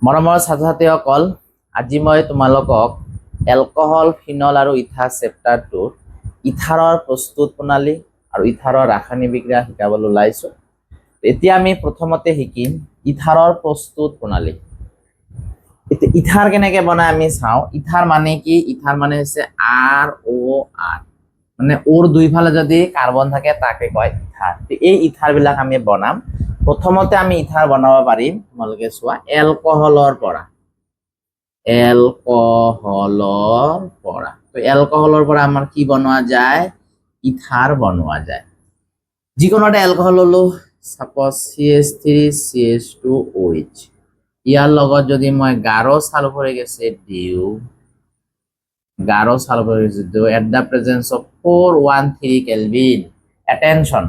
মৰমৰ ছাত্ৰ ছাত্ৰীসকল, আজি মই তোমালোকক এলকহল, ফিনল আৰু ইথাৰ চেপ্টাৰটোৰ ইথাৰৰ প্ৰস্তুত প্ৰণালী আৰু ইথাৰৰ ৰাসায়নিক বিক্ৰিয়া শিকাবলৈ ওলাইছোঁ। এতিয়া আমি প্ৰথমতে শিকিম ইথাৰৰ প্ৰস্তুত প্ৰণালী। এতিয়া ইথাৰ কেনেকৈ বনাই আমি চাওঁ। ইথাৰ মানে কি? ইথাৰ মানে হৈছে ROR, মানে ওৰ দুইফালে যদি কাৰ্বন থাকে তাকে কয় ইথাৰ। এই ইথাৰবিলাক আমি বনাম। প্ৰথমতে আমি ইথাৰ বনাব পাৰিম, তোমালোকে চোৱা, এলকহলৰ পৰা। এলকহলৰ পৰা আমাৰ কি বনোৱা যায়? ইথাৰ বনোৱা যায়। যিকোনো এটা এলকহল ললো, সাপোজ CH3CH2OH। ইয়াৰ লগত যদি মই গাঢ় সালফাৰিক এচিড দিওঁ, at the presence of 413 Kelvin, attention,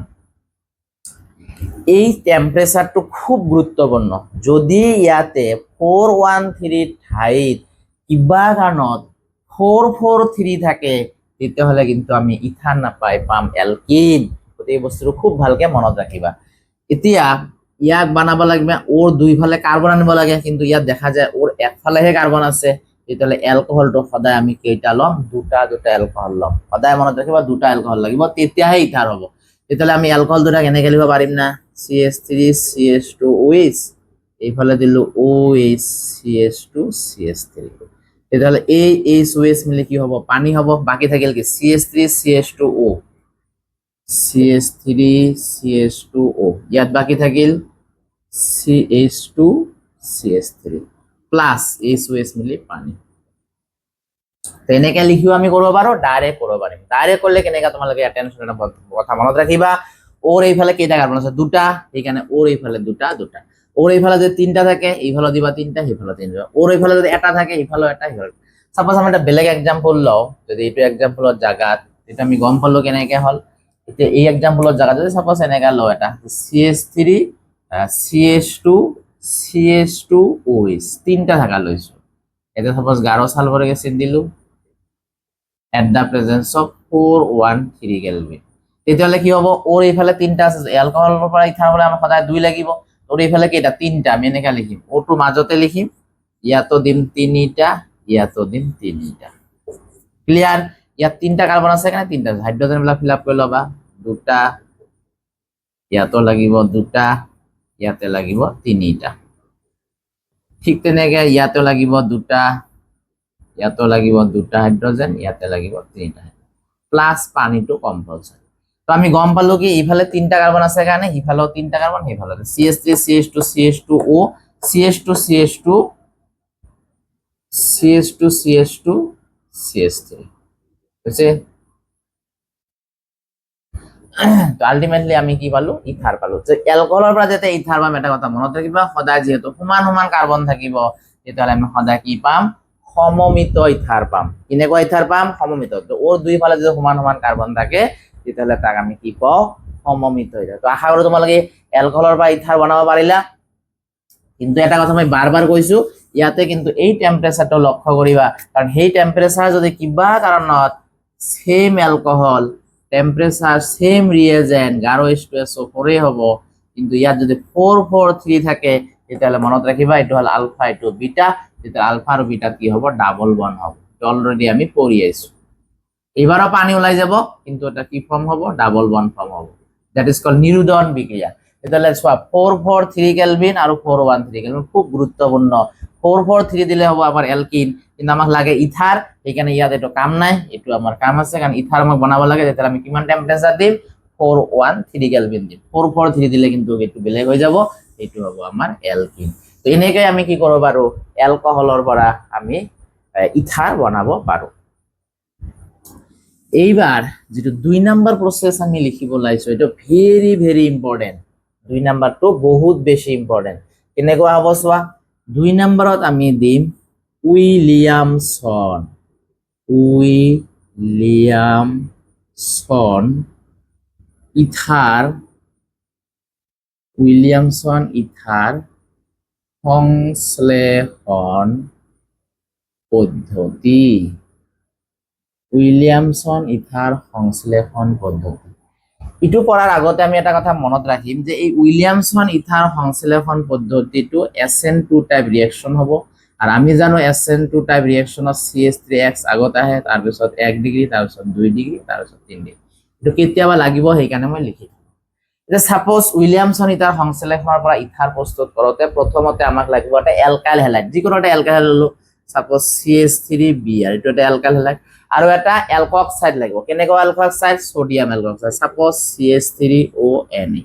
এই টেম্পারেচারটো খুব গুৰুত্বপূৰ্ণ। যদি ইয়াতে 413 ঠাইত কিবা কাৰণত 443 থাকে, তেতিয়াহ'লে কিন্তু আমি ইথাৰ নাপাই, পাম এলকিন। এই বস্তুটো খুব ভালকে মনত ৰাখিবা। এতিয়া ইয়াক বনাব লাগিব, ওৰ দুইফালে কাৰ্বন আনিব লাগে, কিন্তু ইয়াত দেখা যায় ওৰ একফালেহে কাৰ্বন আছে। তেতিয়াহ'লে এলকহলটো সদায় আমি কেইটা ল'ম? দুটা এলকহল ল'ম। সদায় মনত ৰাখিবা, দুটা এলকহল লাগিব, তেতিয়াহে ইথাৰ হ'ব। তেতিয়াহ'লে আমি এলকহল দুটা কেনেকৈ লিখিব পাৰিম না? CH3CH2OH, এইফালে দিলো OH CH2CH3। তেতিয়াহ'লে এই HOH মিলি কি হ'ব? পানী হ'ব। বাকী থাকিল কি? CH3CH2O, CH3CH2O, ইয়াত বাকী থাকিল CH2CH3 প্লাস HOH মিলি পানী। তেনেকে লিখিও আমি কৰিব পাৰো, ডাইৰেক্ট কৰিব পাৰিম। ডাইৰেক্ট কৰিলে কেনেকা, তোমালোকে এটেনশন এটা কথা মনত ৰাখিবা। ওৰ এইফালে কেইটা কাৰ্বন আছে? দুটা, সেইকাৰণে ওৰ এইফালে দুটা। ওৰ এইফালে যদি তিনটা থাকে, এইফালে দিবা তিনটা, সেইফালে তিনটা। ওৰ এইফালে যদি এটা থাকে, এইফালে এটা, সেইফালে। সাপোজ আমি এটা বেলেগ এক্সাম্পল লওঁ, যদি এইটো এক্সাম্পলৰ জাগাত, তেতিয়া আমি গম পালো কেনেকে হ'ল। এতিয়া এই এক্সাম্পলৰ জাগাত যদি সাপোজ এনেকা লওঁ, এটা CH3 CH2 CH2OH, তিনটা থাকা লৈছো। এটা সাপোজ গাঢ় সালফারিক এসিড দিলো, at the presence of 413 Kelvin। তেতিয়াহ'লে কি হ'ব? ওৰ এইফালে তিনটা আছে, এলকহলৰ পৰা ইথাৰ হ'লে আমাৰ সদায় 2 লাগিব। ওৰ এইফালে কেইটা? তিনটা। আমি এনেকা লিখিম, ওটো মাজতে লিখিম, ইয়াতো দিম তিনিটা, ইয়াতো দিম তিনিটা। ক্লিয়াৰ? ইয়াত তিনটা কাৰ্বন আছে কাৰণে তিনটা। হাইড্ৰোজেন বিলাক ফিল আপ কৰি ল'বা, দুটা, ইয়াতো লাগিব দুটা, ইয়াতে লাগিব তিনিটা। ঠিক তেনেকে ইয়াতো লাগিব দুটা, ইয়াতো লাগিব দুটা হাইড্ৰোজেন, ইয়াতে লাগিব তিনিটা, প্লাস পানীটো কম্পালসাৰি। তো আমি গম পালো কি ইফালে তিনটা কাৰ্বন আছে কাৰণে ইফালেও তিনটা কার্বন, সেইফালে CH3 CH2 CH2O CH2 CH2 CH2 CH2 CH3 বুঝছে? তো আলটিমেটলি আমি কি পালো? ইথাৰ পালো। যে এলকহলৰ পৰা যেতিয়া ইথাৰ পাম, এটা কথা মনত ৰাখিবা, সদায় যিহেতু সমান সমান কাৰ্বন থাকিব, তেতিয়াহ'লে আমি সদায় কি পাম? সমমিত ইথাৰ পাম। কেনেকুৱা ইথাৰ পাম? সমমিত। তো ওৰ দুইফালে যদি সমান সমান কাৰ্বন থাকে, তেতিয়াহ'লে তাক আমি কি কওঁ? সমমিত ইথাৰ। তো আশা কৰো তোমালোকে এলকহলৰ পৰা ইথাৰ বনাব পাৰিলা। কিন্তু এটা কথা মই বাৰ কৈছো, ইয়াতে কিন্তু এই টেম্পাৰেচাৰটো লক্ষ্য কৰিবা, কাৰণ সেই টেম্পাৰেচাৰ যদি কিবা কাৰণত same alcohol, temperature same reagent, গাঢ় H2SO4 হ'ব, কিন্তু ইয়াত যদি 443 থাকে, তেতিয়াহ'লে মনত ৰাখিবা এইটো হ'ল আলফা, এইটো বিটা। তেতিয়া আলফা আৰু বিটা কি হ'ব? ডাবল বন্ড হ'ব। অলৰেডি আমি পঢ়ি আইছো। এবারও পানি ওলাই যাব, কিন্তু এটা কি ফর্ম হ'ব? ডাবল বন্ড ফর্ম হ'ব। দ্যাট ইজ কল্ড নিরুদন বিক্রিয়া। তাহলে 443 কেলভিন আর 413 কেলভিন খুব গুরুত্বপূর্ণ। 443 দিলে হ'ব আমার এলকিন, কিন্তু আমাক লাগে ইথার, সেইকাৰণে ইয়াত এইটো কাম নাই, এইটো আমাৰ কাম আছে, কাৰণ ইথাৰ আমাক বনাব লাগে। তেতিয়া আমি কিমান টেম্পারেচার দিম? 413 কেলভিন দিম। 443 দিলে কিন্তু এইটো বেলেগ হৈ যাব, এইটো হ'ব আমাৰ এলকিন। তো এনেকৈ আমি কি কৰিব পাৰো? এলকহলৰ পৰা আমি ইথাৰ বনাব পাৰো। এইবাৰ যেটা 2 নাম্বাৰ প্ৰসেস আমি লিখিব লাইছো, এটা ভেৰি ভেৰি ইম্পৰ্টেন্ট। 2 নাম্বাৰটো বহুত বেশি ইম্পৰ্টেন্ট। কেনেকুৱা হ'ব চোৱা, 2 নাম্বাৰত আমি দিম উইলিয়ামসন ইথার সংশ্লেষণ পদ্ধতি। উইলিয়ামসন ইথার সংশ্লেষণ পদ্ধতি। ইটো পড়ার আগতে আমি এটা কথা মনত রাখিম যে এই উইলিয়ামসন ইথাৰ সংশ্লেষণ পদ্ধতিটো SN2 টাইপ ৰিয়েকশন হ'ব আৰ আমি জানো SN2 টাইপ ৰিয়েকশনত CH3X আগত আহে তাৰপিছত 1 ডিগ্ৰী তাৰপিছত 2 ডিগ্ৰী তাৰপিছত 3 ডিগ্ৰী এটো কেতিয়াবা লাগিব সেইকাৰণে মই লিখি যে সাপোজ উইলিয়ামসন ইথাৰ সংশ্লেষণৰ পৰা ইথাৰ প্ৰস্তুত কৰোতে প্ৰথমতে আমাক লাগিব এটা এলকাইল হ্যালাইড যিকোনো এটা এলকাইল ললো সাপোজ CH3Br এটো এটা এলকাইল হ্যালাইড আৰু এটা এলকক্সাইড লাগিব কেনেকুৱা এলকক্সাইড সোডিয়াম এলকক্সাইড সাপোজ CH3ONA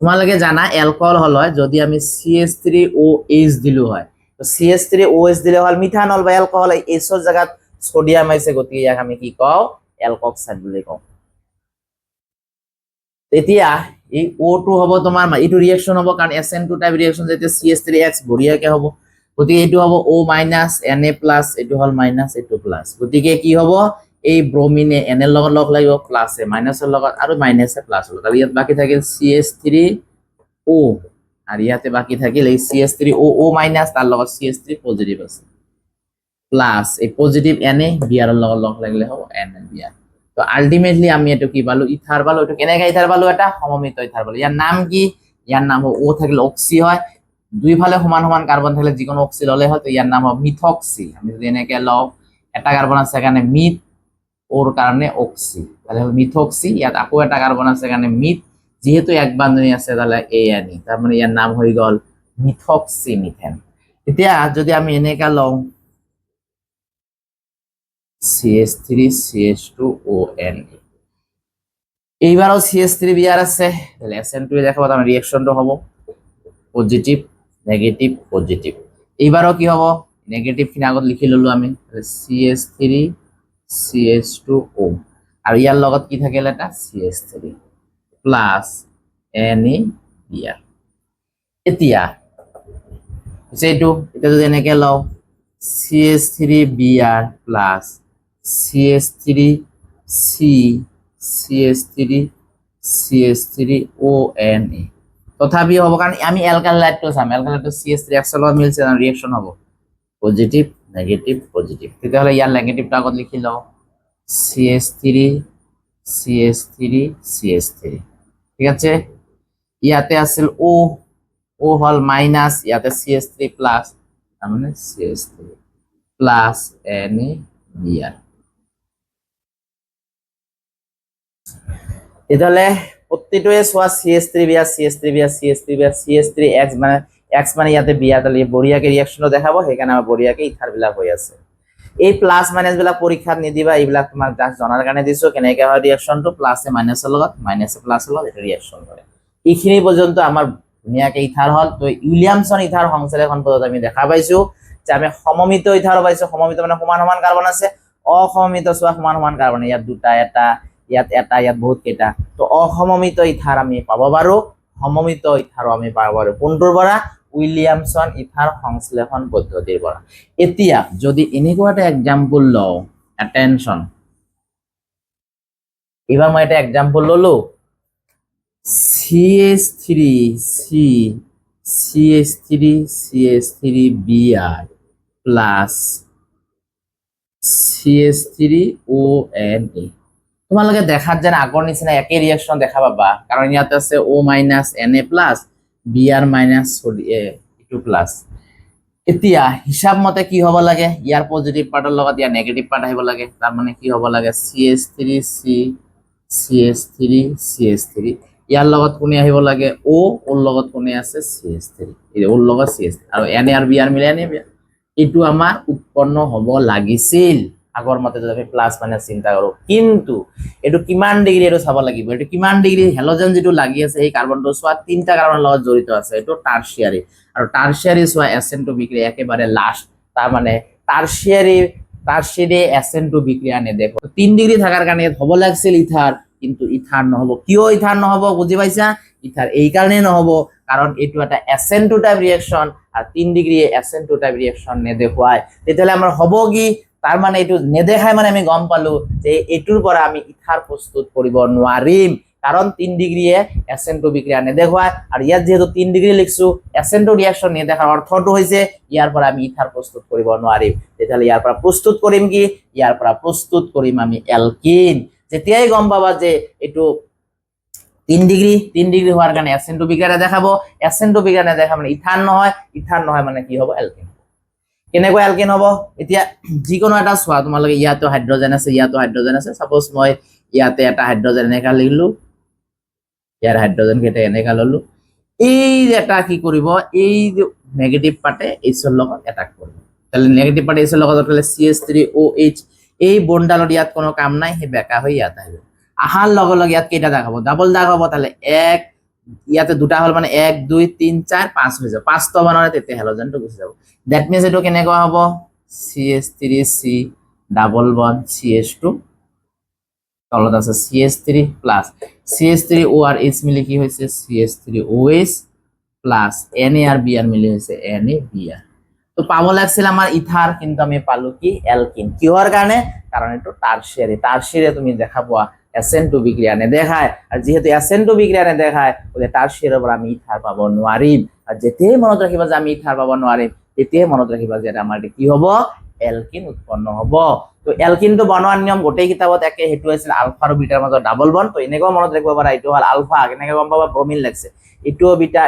তোমালোকে জানা এলকহল হল হয় যদি আমি CH3OH দিলো হয় তো CH3OH দিলে হল মিথানল বা এলকহল H এর জায়গাত সোডিয়াম আইছে গতিকে ইয়াক আমি কি কও এলকক্সাইড বুলি কও এতিয়া এই O2 হ'ব তোমাৰ এইটো ৰিঅ্যাকশন হ'ব কাৰণ SN2 টাইপ ৰিঅ্যাকশন যেতে CH3X বঢ়িয়াকে হ'ব গতিকে এইটো হ'ব O মাইনাস Na প্লাস এইটো হল মাইনাস এইটো প্লাস গতিকে কি হ'ব এই ব্রোমিনে N এর লগত লগ লাগিব প্লাস এ মাইনাসের লগত আৰু মাইনাস এ প্লাস হল তাহলে ইয়াত বাকি থাকিল CH3O আর ইয়াতে বাকি থাকিল এই CH3OO মাইনাস তার লগত CH3 পজিটিভ আছে প্লাস এই পজিটিভ Na Br এর লগত লগ লাগিলে হ'ব NaBr তো আলটিমেটলি আমি এটো কি পালো ইথার পালো এটো কেনেকা ইথার পালো এটা সমমিত ইথার পালো ইয়ার নাম কি ইয়ার নাম ও থাকলে অক্সি হয় দুই ফালে সমান সমান কার্বন থাকলে যে কোনো অক্সি ললে হয় তো ইয়ার নাম হবে মিথক্সি আমি যদি এনেকে লও এটা কার্বন আছে এখানে মিথ ওর কারণে অক্সি তাহলে হলো মিথক্সি ইয়াত আকো এটা কার্বন আছে এখানে মিথ যেহেতু এক বান্ধনী আছে তাহলে ANE তার মানে ইয়ার নাম হই গল মিথক্সি মিথেন এতিয়া যদি আমি এনেকা লও CH3 CH2ONA এইবারও CH3Br আছে তাহলে SN2 এ দেখাবো তাহলে রিঅ্যাকশনটা হবে পজিটিভ নেগেটিভ পজিটিভ এইবারও কি হবে নেগেটিভ খিনি আগত লিখি ললো আমি তাহলে CH3 CH2O আর ইয়ার লগত কি থাকিল এটা CH3 প্লাস NaBr এতিয়া এইটো এটা যদি এনেকে লও CH3Br plus CH3C CH3 CH3ONA তথাপি হব কারণ আমি অ্যালকালাইডটো চাম অ্যালকালাইডটো CH3X এর লগত মিলছে না রিঅ্যাকশন হবে পজিটিভ নেগেটিভ পজিটিভ তাহলে ইয়ার নেগেটিভটা আগত লিখি লও CH3 CH3 CH3 ঠিক আছে ইয়াতে আছিল O হল মাইনাস ইয়াতে CH3 প্লাস তার মানে CH3 প্লাস NaBr তাহলে প্রত্যেকটাই সোয়া CH3Br CH3Br CH3Br CH3X মানে X মানে ইয়াতে Br তাহলে বড়িয়াকে রিঅ্যাকশনও দেখাবো এখানে আমার বড়িয়াকে ইথার বিলাক হই আছে এই প্লাস মাইনাস বিলাক পরীক্ষা নিদিবা এইবিলাক তোমাক জাস্ট জানার কারণে দিছো কেনেকে হয় রিঅ্যাকশনটো প্লাসে মাইনাসের লগত মাইনাসে প্লাসের লগত এটা রিঅ্যাকশন করে এইখিনি পর্যন্ত আমার ধুনিয়াকে ইথার হল তো উইলিয়ামসন ইথার সংশ্লেষণ পদ্ধতি আমি দেখা পাইছো যে আমি সমমিত ইথার পাইছো সমমিত মানে সমান সমান কার্বন আছে অসমমিত সোয়া সমান সমান কার্বন ইয়াত দুটা এটা ইয়াত বহুত কেইটা তো অসমমিত ইথার আমি পাব পাৰো সমমিত ইথাৰ আমি পাব পাৰো কোনটোৰ পৰা উইলিয়ামসন ইথাৰ সংশ্লেষণ পদ্ধতিৰ পৰা এতিয়া যদি এনেকুৱা এটা এক্সাম্পল লও অ্যাটেনশন এবার মই এটা এক্সাম্পল ললো CH3C CH3Br প্লাস CH3ONA তোমালোকে দেখাত যেন আগৰ নিচিনা একে রিঅ্যাকশন দেখা পাবা কারণ ইয়াতে আছে O minus Na plus Br minus E2 plus এতিয়া হিসাব মতে কি হ'ব লাগে ইয়াৰ পজিটিভ পাৰ্টৰ লগত ইয়াৰ নেগেটিভ পাৰ্ট আহিব লাগে তাৰ মানে কি হ'ব লাগে CH3C CH3 ইয়াৰ লগত কোনে আহিব লাগে O ওৰ লগত কোনে আছে CH3 এই ওৰ লগত CH3 আৰু Na আৰু Br মিলাই আনি এইটো আমাৰ উৎপন্ন হ'ব লাগিছিল আগৰ মতে যদি আমি প্লাস মাইনাস চিন্তা কৰো কিন্তু এটো কিমান ডিগ্ৰী এটো চাব লাগিব এটো কিমান ডিগ্ৰী হেলোজেন যেটো লাগি আছে এই কাৰ্বনটো সোয়া তিনটা কাৰ্বনৰ লগত জড়িত আছে এটো টাৰশিয়াৰি আৰু টারশিয়ারি সোয়া SN2 বিক্রিয়া একেবারে লাস্ট তার মানে টারশিয়ারি SN2 বিক্রিয়া নে দেখো 3 ডিগ্রি থাকার কারণে হব লাগছিল ইথার কিন্তু ইথার নহব কিয় ইথার নহব বুঝি পাইছা ইথার এই কারণে নহব কারণ এটো একটা SN2 টাইপ রিঅ্যাকশন আর 3 ডিগ্রি SN2 টাইপ রিঅ্যাকশন নে দেখুৱায় তেতিয়ালে আমাৰ হব কি তাৰ মানে এটো নেদেখায় মানে আমি গম পালো যে এটুৰ পৰা আমি ইথাৰ প্ৰস্তুত কৰিব নোৱাৰিম কারণ 3 ডিগ্রি SN2 বিক্রিয়া নেদেখায় আর ইয়াত যেহেতু 3 ডিগ্রি লিখছো SN2 রিঅ্যাকশন নেদেখার অর্থটো হইছে ইয়াৰ পৰা আমি ইথাৰ প্ৰস্তুত কৰিব নোৱাৰিম তেতিয়ালে ইয়াৰ পৰা প্ৰস্তুত কৰিম কি ইয়াৰ পৰা প্ৰস্তুত কৰিম আমি অ্যালকিন যেতিয়াই গম পাবা যে এটো 3 ডিগ্রি হওয়ার কারণে অ্যাসেন্টো বিক্রিয়াটা দেখাবো, অ্যাসেন্টো বিক্রিয়া দেখা মানে ইথান নহয় মানে কি হ'ব এলকিন। কেনেকৈ এলকিন হ'ব এতিয়া যিকোনো এটা চোৱা তোমালোকে ইয়াতো হাইড্ৰজেন আছে সাপোজ মই ইয়াতে এটা হাইড্ৰজেন এনেকা লিখলো, ইয়াৰ হাইড্ৰজেন কেইটা এনেকা ললো, এই এটা কি কৰিব এই নেগেটিভ পাৰ্টে এইচৰ লগত এটাক কৰিব, তাহলে নেগেটিভ পাৰ্টে এইচৰ লগত তাহলে CH3OH এই বন্ডালত ইয়াত কোনো কাম নাই, সেই বেকা হৈ ইয়াত আহিব। আহাৰ লগে লগে ইয়াত কেইটা দাগ হ'ব ডাবল দাগ হ'ব, তাহলে এক ইয়াতে দুটা হল মানে 1 2 3 4 5 হৈ যাব, 5 তো বনালে তেতিয়া হেলোজেনটো গুচি যাব। দ্যাট মিন্স এটো কেনেকুৱা হ'ব CH3C ডাবল বন্ড CH2 তলত আছে CH3 প্লাস CH3O আর H মিলি কি হইছে CH3OH প্লাস Na আর Br মিলি হইছে NaBr। তো পাবো লাগছিল আমার ইথার, কিন্তু আমি পালো কি অ্যালকিন। কিহৰ কাৰণে? কাৰণ এটো টাৰশিয়াৰি তুমি দেখা পোৱা এসেন্টো বিক্ৰিয়া নেদেখায়, আৰ যেহেতু এসেন্টো বিক্ৰিয়া নেদেখায় ওদেৰ টাৰশিয়াৰিৰ পৰা আমি ইথাৰ পাব নোৱাৰিম। আৰ যেতিয়াই মনত ৰাখিবা যে আমি ইথাৰ পাব নোৱাৰিম তেতিয়াই মনত ৰাখিবা যে আমাৰ কি হ'ব এলকিন উৎপন্ন হ'ব। তো এলকিনটো বনোৱাৰ নিয়ম গোটেই কিতাপত একে, সেইটো আছিল আলফা আৰু বিটাৰ মাজত ডাবল বন্ড। তো এনেকৈ মনত ৰাখিব পাৰা এইটো হল আলফা, কেনেকৈ গম পাবা ব্ৰমিন লাগছে, ইটোও বিটা,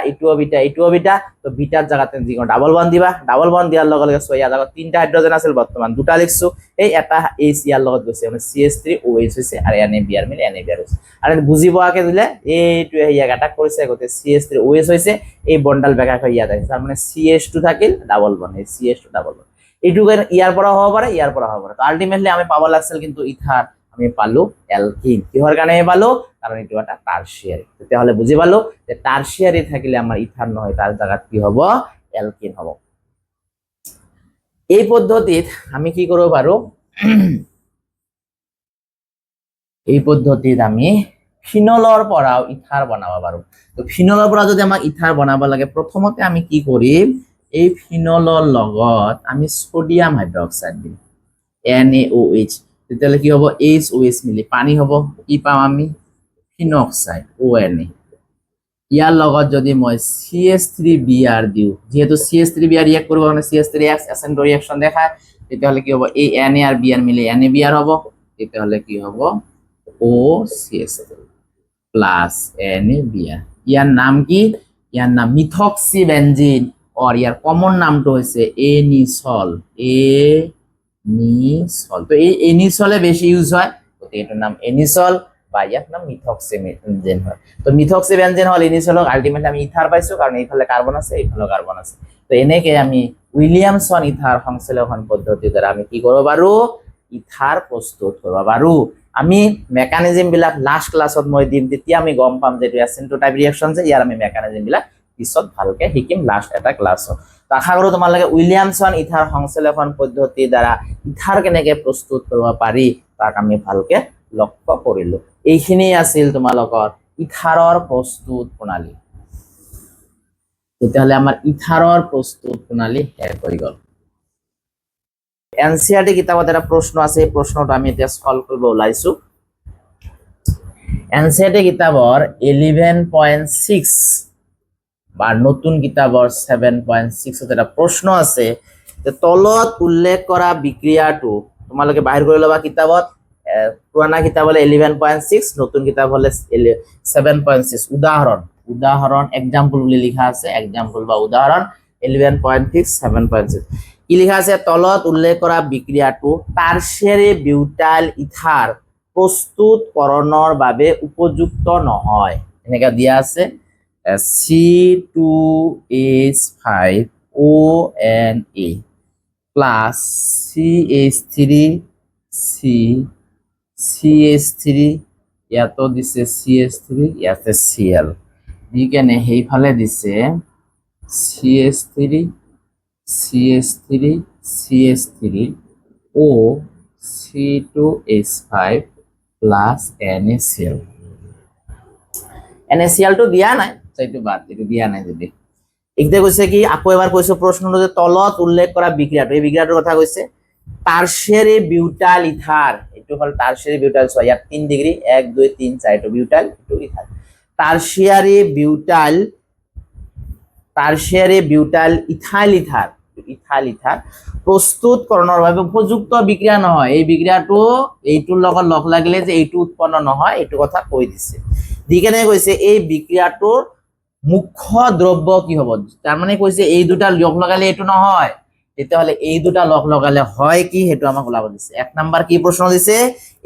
তো বিটাৰ জায়গাতে যিকোনো ডাবল বন্ড দিবা, ডাবল বন্ড দিয়াৰ লগে লগে ইয়াৰ জায়গাত 3টা হাইড্ৰোজেন আছিল বৰ্তমান 2টা লিখছো, এই এটা H ইয়াৰ লগত গৈছে মানে CH3OH হৈছে আৰু NaBr মিলি NaBr হৈছে। আৰু বুজি পোৱাকে দিলে এইটোৱে ইয়াক এটাক কৰিছে গতে CH3OH হৈছে, এই বন্ডাল বেকা হৈ ইয়াত আহিছে, মানে CH2 থাকিল ডাবল বন্ড, এই CH2 ডাবল বন্ড এইটো ইয়াৰ পৰা হ'ব পাৰে ইয়াৰ পৰা হ'ব পাৰে। তো আলটিমেটলি আমি পাব লাগছিল কিন্তু ইথাৰ, আমি পালো এলকিন। কিহৰ কাৰণে পালো? কাৰণ এটো এটা টাৰশিয়াৰি। তেতিয়াহলে বুজি পালো যে টাৰশিয়াৰি থাকিলে আমাৰ ইথাৰ নহয়, তাৰ জায়গাত কি হ'ব এলকিন হ'ব। এই পদ্ধতিত আমি কি কৰিব পাৰো, এই পদ্ধতিত আমি ফিনলৰ পৰাও ইথাৰ বনাব পাৰো। তো ফিনলৰ পৰা যদি আমাক ইথাৰ বনাব লাগে প্ৰথমতে আমি কি কৰিম, এই ফিনলৰ লগত আমি সোডিয়াম হাইড্ৰক্সাইড দিম NaOH, তেতিয়াহলে কি হ'ব HOH মিলি পানী হ'ব, কি পাম আমি ফিনক্সাইড ONA। ইয়াৰ লগত যদি মই CH3Br দিও, যেহেতু CH3Br ৰিয়েক্ট কৰিব মানে CH3X এসেন্টো ৰিয়েকশন দেখায়, তেতিয়াহলে কি হ'ব এই Na আর Br মিলি NaBr হ'ব, তেতিয়াহলে কি হ'ব OCH3 প্লাস NaBr। ইয়াৰ নাম কি? ইয়াৰ নাম মিথক্সি বেঞ্জিন, আর ইয়ার কমন নামটো হৈছে এনিসল। তো এই এনিসলে বেশি ইউজ হয়, তো এটার নাম এনিসল বা ইয়ার নাম মিথক্সি বেঞ্জিন হয়। তো মিথক্সি বেঞ্জিন হল এনিসল, আলটিমেটলি আমি ইথার পাইছো কারণ এইফালে কার্বন আছে এইফালে কার্বন আছে। তো এনেকে আমি উইলিয়ামসন ইথার সংশ্লেষণ পদ্ধতি দ্বারা আমি কি কৰিব পাৰো ইথাৰ প্ৰস্তুত কৰিব পাৰো। আমি মেকানিজম বিলাক লাস্ট ক্লাছত মই দিম, তেতিয়া আমি গম পাম যে এসেন্টো টাইপ ৰিয়েকশন যে ইয়াৰ আমি মেকানিজম বিলাক পিছত ভালকে শিকিম লাস্ট এটা ক্লাছত। তো আশা কৰো তোমালোকে উইলিয়ামসন ইথাৰ সংশ্লেষণ পদ্ধতি দ্বাৰা ইথাৰ কেনেকে প্ৰস্তুত কৰিব পাৰি তাক আমি ভালকে লক্ষ্য কৰিলো। এইখিনি আছিল তোমালোকৰ ইথাৰৰ প্ৰস্তুত প্ৰণালী। তেতিয়াহলে আমাৰ ইথাৰৰ প্ৰস্তুত প্ৰণালী শেষ হৈ গল। এনসিআৰটি কিতাবত এটা প্ৰশ্ন আছে, এই প্ৰশ্নটা আমি এতিয়া সলভ কৰিব ওলাইছো। এনসিআৰটি কিতাবৰ 11.6 বা নতুন কিতাবৰ 7.6 এটা প্ৰশ্ন আছে যে তলত উল্লেখ কৰা বিক্ৰিয়াটো তোমালোকে বাহিৰ কৰি ল'বা কিতাবত। পুৰণা কিতাপ হলে 11.6, নতুন কিতাপ হলে 7.6। উদাহরণ এক্সাম্পল বুলি লিখা আছে, এক্সাম্পল বা উদাহরণ 11.6 7.6 কি লিখা আছে, তলত উল্লেখ কৰা বিক্ৰিয়াটো টাৰশিয়াৰি বিউটাইল ইথাৰ প্ৰস্তুতকৰণৰ বাবে উপযুক্ত নহয়। এনেকা দিয়া আছে C2H5ONA প্লাস CH3 ইয়াতো দিছে CH3, ইয়াতে Cl দি কেনে সেইফালে দিছে CH3 O C2H5 plus NaCl। NaCl টো দিয়া নাই, সেইটো বাদ দিটো, দিয়া নাই যদি। এইতে কৈছে কি আকৌ এবাৰ কৈছো প্ৰশ্নটো যে তলত উল্লেখ কৰা বিক্ৰিয়াটো, এই বিক্ৰিয়াটোৰ কথা কৈছে টাৰশিয়াৰি বিউটাইল ইথাৰ, এইটো হল টাৰশিয়াৰি বিউটাইল। সো ইয়াত 3 ডিগ্ৰি 1 2 3 4 টো বিউটাইল, এইটো ইথাৰ। টাৰশিয়াৰি বিউটাইল ইথাইল ইথাৰ প্ৰস্তুতকৰণৰ বাবে উপযুক্ত বিক্ৰিয়া নহয়। এই বিক্ৰিয়াটো এইটোৰ লগত লগ লাগিলে যে এইটো উৎপন্ন নহয়, এইটো কথা কৈ দিছে। দি কেনে কৈছে এই বিক্ৰিয়াটোৰ মুখ্য দ্ৰব্য কি হ'ব, তাৰ মানে কৈছে এই দুটা লগ লগালে এইটো নহয়, তেতিয়াহ'লে এই দুটা লগ লগালে হয় কি, সেইটো আমাক ওলাব দিছে। 1 নম্বৰ কি প্ৰশ্ন দিছে,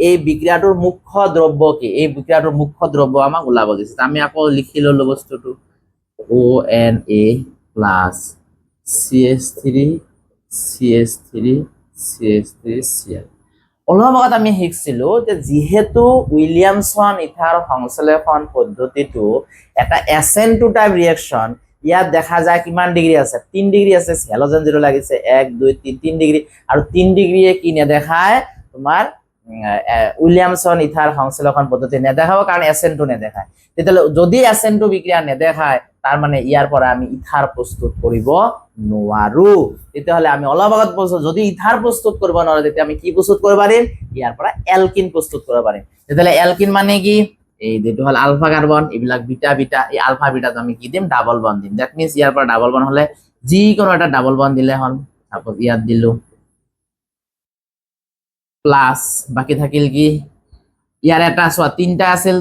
এই বিক্ৰিয়াটোৰ মুখ্য দ্ৰব্য কি, এই বিক্ৰিয়াটোৰ মুখ্য দ্ৰব্য আমাক ওলাব দিছে। আমি আকৌ লিখি ললো বস্তুটো ONA plus CH3 CH3 CH3 Cl। অলপ আগত আমি শিকিছিলো যে যিহেতু উইলিয়ামসন ইথাৰ সংশ্লেষণ পদ্ধতিটো এটা SN2 টাইপ ৰিয়েকচন, ইয়াত দেখা যায় কিমান ডিগ্ৰী আছে, 3 ডিগ্ৰী আছে, হেলোজেন জিৰো লাগিছে 1 2 3 ডিগ্ৰী, আৰু 3 ডিগ্ৰীয়ে কি নেদেখায় তোমাৰ উইলিয়ামসন ইথাৰ সংশ্লেষণ পদ্ধতি নেদেখাব, কাৰণ SN2 নেদেখায়। তেতিয়াহ'লে যদি SN2 বিক্ৰিয়া নেদেখায়, তাৰ মানে ইয়াৰ পৰা আমি ইথাৰ প্ৰস্তুত কৰিব নোৱাৰো। তেতিয়াহ'লে আমি অলপ আগত কৈছো যদি ইথাৰ প্ৰস্তুত কৰিব নোৱাৰো, তেতিয়া আমি কি প্ৰস্তুত কৰিব পাৰিম, ইয়াৰ পৰা এলকিন প্ৰস্তুত কৰিব পাৰিম। তেতিয়াহ'লে এলকিন মানে কি, এই যেটো হল আলফা কাৰ্বন, এইবিলাক বিটা বিটা, এই আলফা বিটাটো আমি কি দিম, ডাবল বন্ড দিম। দ্যাট মিন্স ইয়াৰ পৰা ডাবল বন্ড হলে যিকোনো এটা ডাবল বন্ড দিলে হল, সাপোজ ইয়াত দিলো প্লাস, বাকি থাকিল কি, ইয়াৰ এটা চোৱা 3টা আছিল,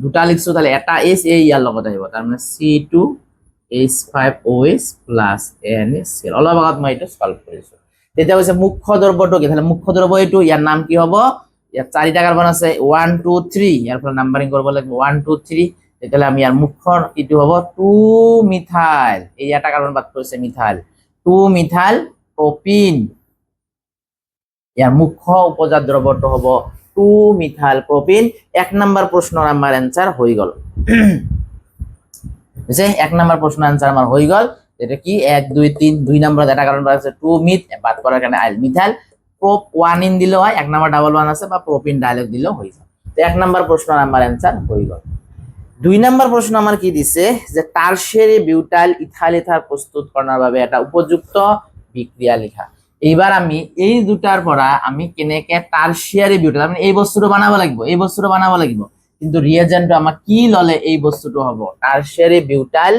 2টা লিখছো, তাহলে এটা এস এই ইয়াৰ লগত আহিব, তাৰ মানে C2H5OH প্লাস NaCl। অলপ আগত মই এটা সলভ কৰিছো। তেতিয়া হৈছে মুখ্য দ্ৰব্যটো কি, তাহলে মুখ্য দ্ৰব্য এইটো, ইয়াৰ নাম কি হ'ব, ইয়াত 4টা কাৰ্বন আছে 1 2 3, ইয়াৰ পৰা নাম্বাৰিং কৰিব লাগিব 1 2 3। তেতিয়াহ'লে আমি ইয়াৰ মুখ্য কিটো হ'ব 2 মিথাইল, এই এটা কাৰ্বন বাদ পৰিছে মিথাইল, 2 মিথাইল প্ৰপিন। ইয়াৰ মুখ্য উপজাত দ্ৰব্যটো হ'ব 2 মিথাইল প্ৰপিন। 1 নম্বৰ প্ৰশ্নৰ আমাৰ এনসাৰ হৈ গ'ল। বুঝছে, 1 নম্বৰ প্ৰশ্নৰ এনসাৰ আমাৰ হৈ গ'ল। এটা কি 1 2 3, 2 নম্বৰত এটা কাৰ্বন বাদ আছে 2 মিথ, বাদ করার কারণে আইল মিথাইল, প্রপ 1 ইন দিলেও হয়, 1 নম্বর ডাবল ওয়ান আছে, বা প্রোপিন ডাইরেক্ট দিলেও হয়ে যায়। তো 1 নম্বর প্রশ্ন আমার অ্যান্সার হয়ে গেল। 2 নম্বর প্রশ্ন আমার কি দিছে, যে টারশিয়ারি বিউটাইল ইথাইল ইথার প্রস্তুত করার ভাবে এটা উপযুক্ত বিক্রিয়া লেখা। এইবার আমি এই দুটার পৰা আমি কেনেকে টারশিয়ারি বিউটাইল, মানে এই বস্তুটো বানাব লাগিব, এই বস্তুটো বানাব লাগিব, কিন্তু রিয়েজেন্টটো আমাক কি ললে এই বস্তুটো হ'ব, টারশিয়ারি বিউটাইল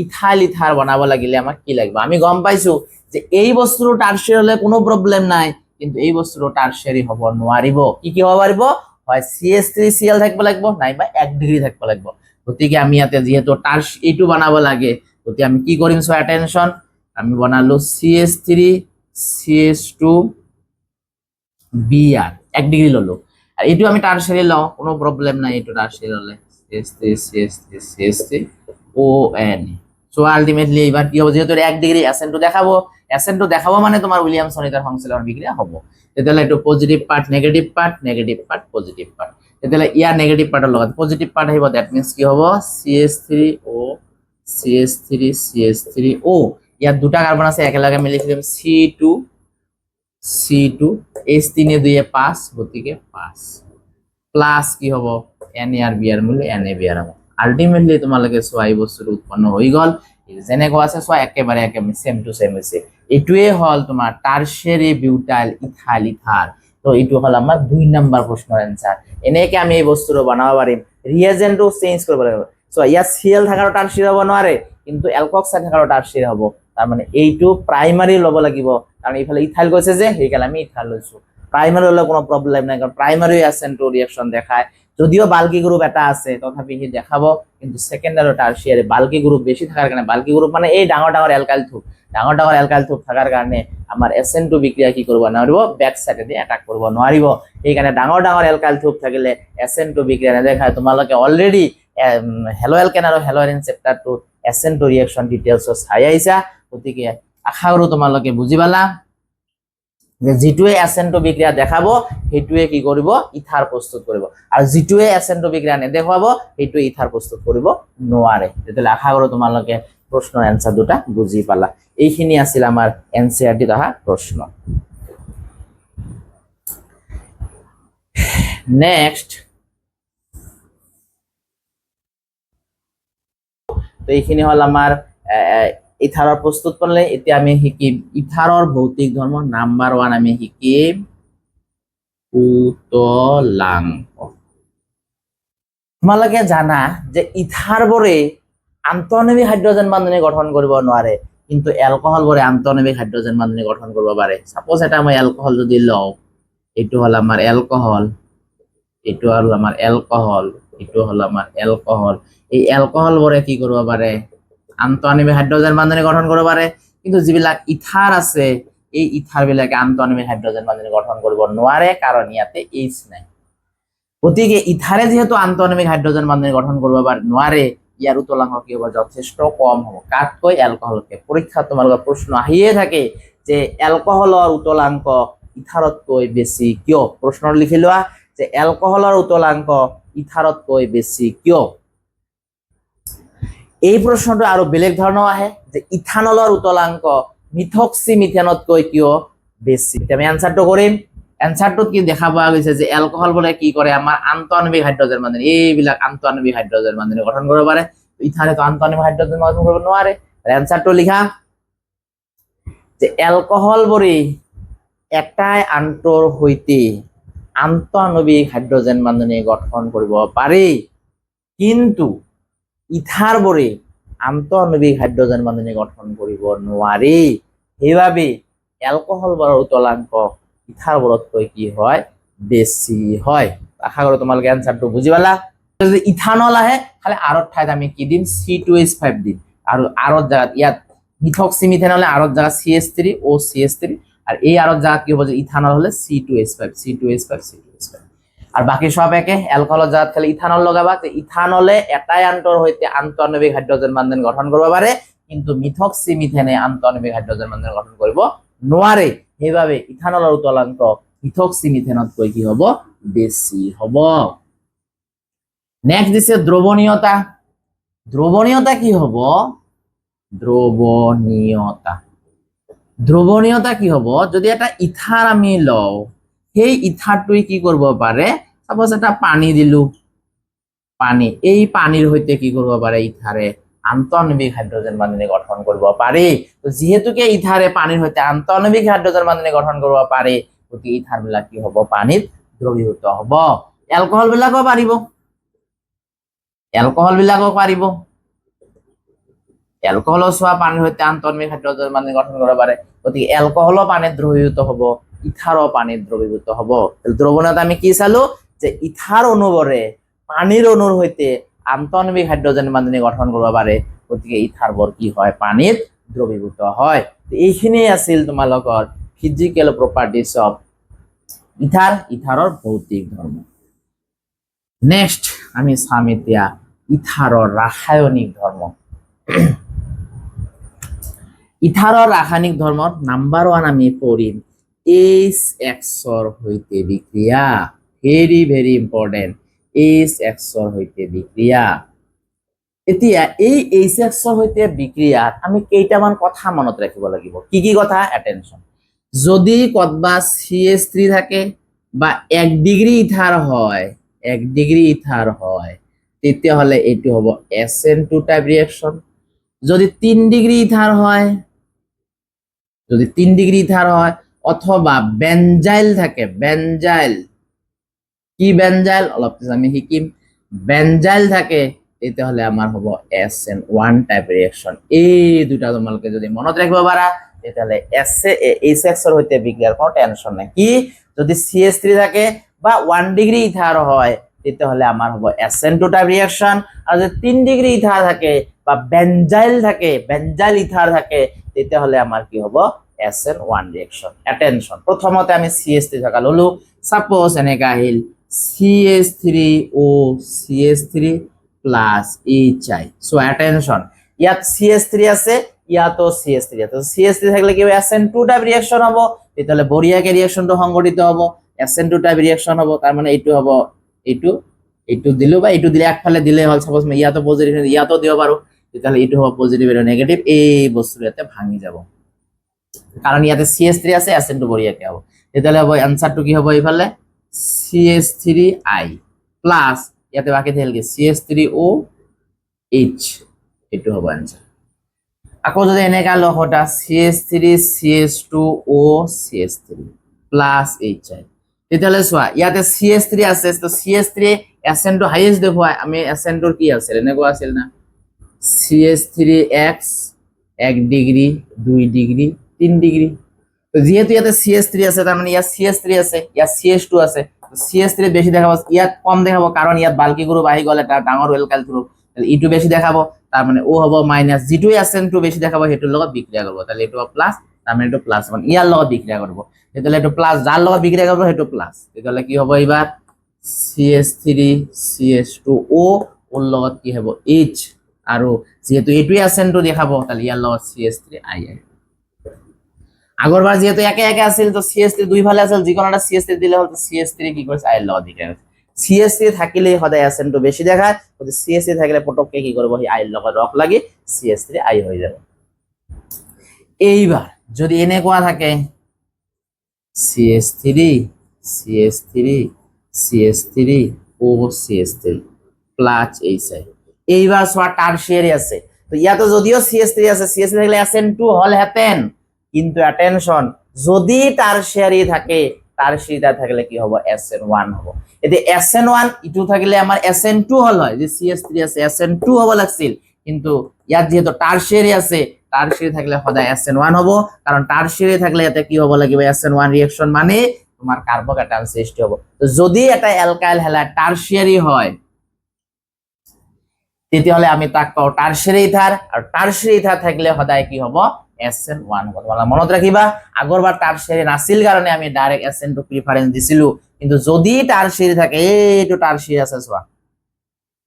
ইথাইল ইথার বানাব লাগিলে আমাক কি লাগিব। আমি গম পাইছো যে এই বস্তুটো টারশিয়ারি হলে কোনো প্রবলেম নাই, কিন্তু এই বস্তুটো টারশিয়ারি হ'ব নোৱাৰিব। কি কি হ'ব পাৰিব, হয় CH3Cl থাকিব লাগিব, নাইবা 1 ডিগ্ৰী থাকিব লাগিব। গতিকে আমি ইয়াতে যেহেতু এইটো বানাব লাগে, গতিকে আমি কি কৰিম, সো অ্যাটেনশন, আমি বনালো CH3CH2Br 1 ডিগ্ৰী ললো, আর এইটো আমি টারশিয়ারি লও, কোনো প্রবলেম নাই, এইটো টারশিয়ারি হলে CH3CH3CH3ON। সো আলটিমেটলি এবার কি হবে, যেহেতু 1 ডিগ্রি SN2 দেখাবো, SN2 দেখাবো মানে তোমার উইলিয়ামসন ইথার সংশ্লেষণ বিক্রিয়া হবে। তেতিয়াহ'লে এইটো positive part negative part, negative part positive part. তেতিয়াহ'লে ইয়াৰ নেগেটিভ পাৰ্টৰ লগত পজিটিভ পার্ট আহিব, দ্যাট মিন্স কি হ'ব CH3O CH3CH3O। ইয়াত দুটা কার্বন আছে, একেলগে মিলি লিখিম C2 H3 এ 2 এ 5, গতিকে 5 প্লাস কি হ'ব Na আর B এর মূল্য NaBr হ'ব। আলটিমেটলি তোমালোকে চোৱা এই বস্তুটো উৎপন্ন হৈ গ'ল, যেনেকুৱা আছে চোৱা একেবাৰে সেম টু সেম হৈছে। এইটোৱে হল তোমাৰ টাৰশিয়াৰি বিউটাইল ইথাইল ইথাৰ। তো এইটো হল আমাৰ 2 নম্বৰ প্ৰশ্নৰ এনসাৰ। এনেকে আমি এই বস্তুটো বনাব পাৰিম, ৰিয়েজেন্টটো চেঞ্জ কৰিব লাগিব। চোৱা ইয়াত Cl থাকাৰো টাৰশিয়াৰি হ'ব নোৱাৰে, কিন্তু এলকক্সাইড থাকাৰো টাৰশিয়াৰি হ'ব। তাৰ মানে এইটো প্ৰাইমাৰী ল'ব লাগিব, কাৰণ এইফালে ইথাইল গৈছে যে, সেইকাৰণে আমি ইথাইল লৈছো। প্রাইমারি হলে কোনো প্রবলেম নাই, কারণ প্রাইমারি SN2 রিঅ্যাকশন দেখায়, যদিও বাল্কি গ্রুপ এটা আছে তথাপি সি দেখাবো, কিন্তু সেকেন্ডারি আর টারশিয়ারি বাল্কি গ্রুপ বেশি থাকার কারণে, বাল্কি গ্রুপ মানে এই ডাঙৰ ডাঙৰ এলকাইল থুপ থাকাৰ কাৰণে আমাৰ SN2 বিক্ৰিয়া কি কৰব নোৱাৰিব, ব্যাক সাইডে দিয়ে অ্যাটাক কৰব নোৱাৰিব। এইখানে ডাঙৰ ডাঙৰ এলকাইল থুপ থাকিলে SN2 বিক্ৰিয়া নেদেখায়। তোমালোকে অলৰেডি হেলো এলকেন আৰু হেলো এৰিন চেপ্টাৰটো SN2 ৰিঅ্যাকশন ডিটেইলছ চাই আহিছা, গতিকে আশা কৰো তোমালোকে বুজি পালা যে যিটোৱে SN2 বিক্ৰিয়া দেখাবো সেইটোৱে কি কৰিব, ইথাৰ প্ৰস্তুত কৰিব, আৰু যিটোৱে SN2 বিক্ৰিয়া নেদেখাব সেইটোৱে ইথাৰ প্ৰস্তুত কৰিব নোৱাৰে। তেতিয়াহ'লে আশা কৰো তোমালোকে প্ৰশ্নৰ এনসাৰ দুটা বুজি পালা। এইখিনি আছিল আমাৰ NCERT অহা প্ৰশ্ন। নেক্সট, তো এইখিনি হল আমাৰ ইথাৰৰ প্ৰস্তুত কৰলে। এতিয়া আমি শিকিম ইথাৰৰ ভৌতিক ধৰ্ম। নাম্বাৰ 1 আমি শিকিম উতলাঙ্ক। তোমালোকে জানা যে ইথাৰ বোৰে আন্তঃনৈমিক হাইড্ৰোজেন বান্ধনী গঠন কৰিব নোৱাৰে, কিন্তু এলকহল বোৰে আন্তঃনৈমিক হাইড্ৰোজেন বান্ধনী গঠন কৰিব পাৰে। সাপোজ এটা মই এলকহল যদি লওঁ, এইটো হল আমাৰ এলকহল, এইটো হল আমাৰ এলকহল, এইটো হলো আমার অ্যালকোহল। এই অ্যালকোহল বরে কি করব পারে আন্তঃআণবিক হাইড্রোজেন বন্ধনী গঠন করব পারে, কিন্তু যিবিলাক ইথার আছে এই ইথার বিলাকে আন্তঃআণবিক হাইড্রোজেন বন্ধনী গঠন করব নোৱাৰে, কাৰণ ইয়াতে এইচ নাই। গতিকে ইথাৰে যেহেতু আন্তঃআণবিক হাইড্ৰোজেন বন্ধনী গঠন কৰব নোৱাৰে, ইয়ার উতলাঙ্ক কি হবে যথেষ্ট কম হ'ব কাতকৈ অ্যালকোহলকে। পরীক্ষা তোমালোকৰ প্ৰশ্ন আহিয়ে থাকে যে অ্যালকোহলৰ উতলাঙ্ক ইথাৰতকৈ বেছি কিয়? প্ৰশ্ন লিখি লোৱা যে অ্যালকোহলৰ উতলাঙ্ক ইথাৰতকৈ বেছি কিয়? এই প্ৰশ্নটো আৰু বেলেগ ধৰণৰ আহে যে ইথানলৰ উতলাঙ্ক মিথক্সি মিথেনতকৈ কিয় বেছি। আমি এনসাৰটো কৰিম। এনসাৰটোত কি দেখা পোৱা গৈছে যে অ্যালকোহল বলে কি কৰে আমাৰ আন্তঃআণবিক হাইড্ৰোজেন বন্ধনী, এইবিলাক আন্তঃআণবিক হাইড্ৰোজেন বন্ধনী গঠন কৰিব পাৰে, ইথানে তো আন্তঃআণবিক হাইড্ৰোজেন গঠন কৰিব নোৱাৰে। এনসাৰটো লিখা যে অ্যালকোহল বৰে এটাই আনটোৰ সৈতে আন্তঃআণবিক হাইড্ৰোজেন বন্ধনী গঠন কৰিব পাৰে, কিন্তু ইথাৰ বৰে আন্তঃআণবিক হাইড্ৰোজেন বন্ধনী গঠন কৰিব নোৱাৰে। সেইবাবে অ্যালকোহল বৰৰ উতলাঙ্ক ইথাৰ বৰতকৈ কি হয় বেছি হয়। আশা কৰো তোমালোকে এনসাৰটো বুজি পালা। যদি ইথানল আহে খালি আৰত ঠাইত আমি কি দিম C2H5 দিম, আৰু আৰত জায়গাত ইয়াত মিথক্সি মিথেনলে আৰত জায়গা CH3 ও CH3, আৰ এই আৰত জায়গা কি হ'ব যে ইথানল হলে C2H5 C2H5 C2H5, আর বাকি সব একে। অ্যালকোহলৰ জায়গাত খালি ইথানল লগাবা, যে ইথানলে এটাই আনটোৰ সৈতে আন্তঃআণবিক হাইড্ৰোজেন বন্ধন গঠন কৰিব পাৰে, কিন্তু মিথক্সি মিথেনে আন্তঃআণবিক হাইড্ৰোজেন বন্ধন গঠন কৰিব নোৱাৰে। সেইবাবে ইথানলৰ উতলাঙ্ক মিথক্সি মিথেনতকৈ কি হ'ব বেছি হ'ব। নেক্সট দিছে দ্রবণীয়তা। দ্রবণীয়তা কি হ'ব? দ্রবণীয়তা দ্রবণীয়তা কি হ'ব? যদি এটা ইথাৰ আমি লওঁ, সেই ইথাৰটোৱে কি কৰিব পাৰে, সাপোজ এটা পানী দিলো, পানী, এই পানীৰ সৈতে কি কৰিব পাৰে ইথাৰে আন্তঃআণবিক হাইড্ৰোজেন বন্ধনী গঠন কৰিব পাৰে। তো যেহেতুকে ইথাৰে পানীৰ সৈতে আন্তঃআণবিক হাইড্ৰোজেন বন্ধনী গঠন কৰিব পাৰে, গতিকে ইথাৰ বিলাক কি হ'ব পানীত দ্ৰৱীভূত হ'ব। এলকোহল বিলাকও পাৰিব, এলকোহল বিলাকও পাৰিব। এলকোহল চোৱা পানীৰ সৈতে আন্তঃআণবিক হাইড্ৰোজেন বন্ধনী গঠন কৰিব পাৰে, গতিকে এলকোহলো পানীত দ্ৰৱীভূত হ'ব, ইথাৰো পানীত দ্ৰৱীভূত হ'ব। দ্ৰবণীয়তা আমি কি চালো যে ইথাৰ অনুবৰে পানীৰ অনুৰ সৈতে আন্তঃআণবিক হাইড্ৰোজেন বন্ধনী গঠন কৰিব পাৰে, গতিকে ইথাৰ বৰ কি হয় পানীত দ্ৰৱীভূত হয়। এইখিনি আছিল তোমালোকৰ ফিজিক্যাল প্ৰপাৰ্টিজ অফ ইথাৰ, ইথাৰৰ ভৌতিক ধৰ্ম। নেক্সট আমি চাম এতিয়া ইথাৰৰ ৰাসায়নিক ধৰ্ম। ইথাৰৰ ৰাসায়নিক ধৰ্মত নাম্বাৰ 1 আমি পঢ়িম HXৰ সৈতে বিক্ৰিয়া। ভেৰি ভেৰি ইম্পৰ্টেন্ট, HXৰ সৈতে বিক্ৰিয়া। এতিয়া এই HXৰ সৈতে বিক্ৰিয়াত আমি কেইটামান কথা মনত ৰাখিব লাগিব। কি কি কথা? অ্যাটেনশন। যদি কতবা CH3 থাকে বা 1 ডিগ্রি ইথাৰ হয়, 1 ডিগ্ৰি ইথাৰ হয়, তেতিয়াহলে এইটো হ'ব SN2 টাইপ ৰিঅ্যাকশন। যদি 3 ডিগ্ৰি ইথাৰ হয়, যদি 3 ডিগ্ৰি ইথাৰ হয়, অথবা বেনজাইল থাকে, বেনজাইল কি বেনজাইল অলপ আমি শিকিম, বেনজাইল থাকে, তেতিয়াহলে আমাৰ হ'ব SN1 টাইপ ৰিঅ্যাকশন। এই দুটা তোমালোকে যদি মনত ৰাখিব পাৰা, তেতিয়াহলে HXৰ সৈতে বিক্ৰিয়াৰ কোনো টেনশন নাই। কি যদি CH3 থাকে বা 1 ডিগ্ৰি ইথাৰ হয়, তেতিয়াহলে আমাৰ হ'ব SN2 টাইপ ৰিঅ্যাকশন। আৰু যদি 3 ডিগ্ৰি ইথাৰ থাকে বা বেনজাইল থাকে, বেনজাইল ইথাৰ থাকে, তেতিয়াহলে আমাৰ কি হ'ব SN1 রিঅ্যাকশন। অ্যাটেনশন। প্রথমতে আমি CH3 থাকা ললো, সাপোজ এনেকা আহিল CH3O CH3 plus HI। So attention, ইয়াত CH3 আছে, ইয়াতো CH3 আছে। CH3 থাকলে কি হবে SN2 টাইপ রিঅ্যাকশন হ'ব, তেতিয়াহলে বঢ়িয়াকে রিঅ্যাকশনটো সংঘটিত হ'ব, SN2 টাইপ রিঅ্যাকশন হ'ব। তার মানে এইটো হ'ব, এইটো এইটো দিলো বা এইটো দিলে একফালে দিলে হল, সাপোজ মই ইয়াতো পজিটিভ ইয়াতো দিব পাৰো, তেতিয়াহলে এইটো হ'ব পজিটিভ আৰু নেগেটিভ, এই বস্তুটো ইয়াতে ভাঙি যাব, কারণ ইয়াতে CH3 আছে, SN2 বঢ়িয়াকে হ'ব। তেতিয়াহলে হ'ব এনসারটো কি হ'ব এইফালে CH3I প্লাস ইয়াতে বাকি থাকিল কি CH3OH, এইটো হ'ব এনসার। আকৌ যদি এনেকা লহটা CH3 CH2O CH3 plus HI, তেতিয়াহলে চোৱা ইয়াতে CH3 আছে, তো CH3 SN2 হাইয়েস্ট দেখুৱাই, আমি SN2 কি আছিল এনেকুৱা আছিল না CH3X 1 ডিগ্রি 2 ডিগ্রি 3 ডিগ্রি। তো যেহেতু ইয়াতে CH3 আছে, তার মানে ইয়াত CH3 আছে, ইয়াত CH2 আছে, CH3 বেশি দেখাবো, ইয়াত কম দেখাবো, কারণ ইয়াত বাল্কি গ্রুপ আহি গ'ল, এটা ডাঙৰ এলকাইল গ্ৰুপ, তাহলে ইটো বেশি দেখাবো, তাৰ মানে ও হবো মাইনাস, যেটো SN2 বেশি দেখাবো সেটোৰ লগত বিক্রিয়া করব, তাহলে এটো প্লাস, তার মানে এটো প্লাস, মানে ইয়ার লগত বিক্রিয়া করব, তাহলে এটো প্লাস, যার লগত বিক্রিয়া করব সেটো প্লাস, তাহলে কি হবো এবার CH3 CH2O ওর লগত কি হবো H, আর যেহেতু এটুই SN2 দেখাবো তাহলে ইয়ার লগত CH3I আগরবার যেহেতু একে একে আছিল তো CH3 দুই ফালে আছিল, যে কোনটা CH3 দিলে হল CH3 কি করছে I এর লগত বিক্রিয়া করছে, CH3 থাকিলে সদায় SN2 বেশি দেখায়, যদি CH3 থাকলে পটককে কি করব এই I এর লগত রক লাগি CH3I হয়ে যাবে। এইবার যদি এনেকুৱা থাকে CH3 CH3 CH3O CH3 plus HI, এইবার সোয়া টারশিয়ারি আছে, তো ইয়াতে যদিও CH3 আছে, CH3 থাকলে SN2 হল হেতেন, কিন্তু অ্যাটেনশন, যদি টারশিয়ারি থাকে, টারশিয়ারিটা থাকলে কি হবে SN1 হবে, এতে SN1 ইটু থাকলে আমার SN2 হল হয়, যে CH3 আছে SN2 হব লাগছিল, কিন্তু ইয়াত যেহেতু টারশিয়ারি আছে, টারশিয়ারি থাকলে সদায় SN1 হব, কারণ টারশিয়ারি থাকলে এতে কি হব লাগিব SN1 রিঅ্যাকশন, মানে তোমার কার্বোক্যাটায়ন সৃষ্টি হব। তো যদি এটা অ্যালকাইল হ্যালাইড টারশিয়ারি হয় তেতিয়াহলে আমি তাক পাও টারশিয়ারি ইথার, আর টারশিয়ারি ইথার থাকলে সদায় কি হব SN1 হব। তোমালোকে মনত রাখিবা, আগৰবাৰ টাৰশিয়াৰি নাছিল কাৰণে আমি ডাইৰেক্ট SN2 প্ৰিফাৰেন্স দিছিলো, কিন্তু যদি টাৰশিয়াৰি থাকে, এইটো টাৰশিয়াৰি আছে চোৱা,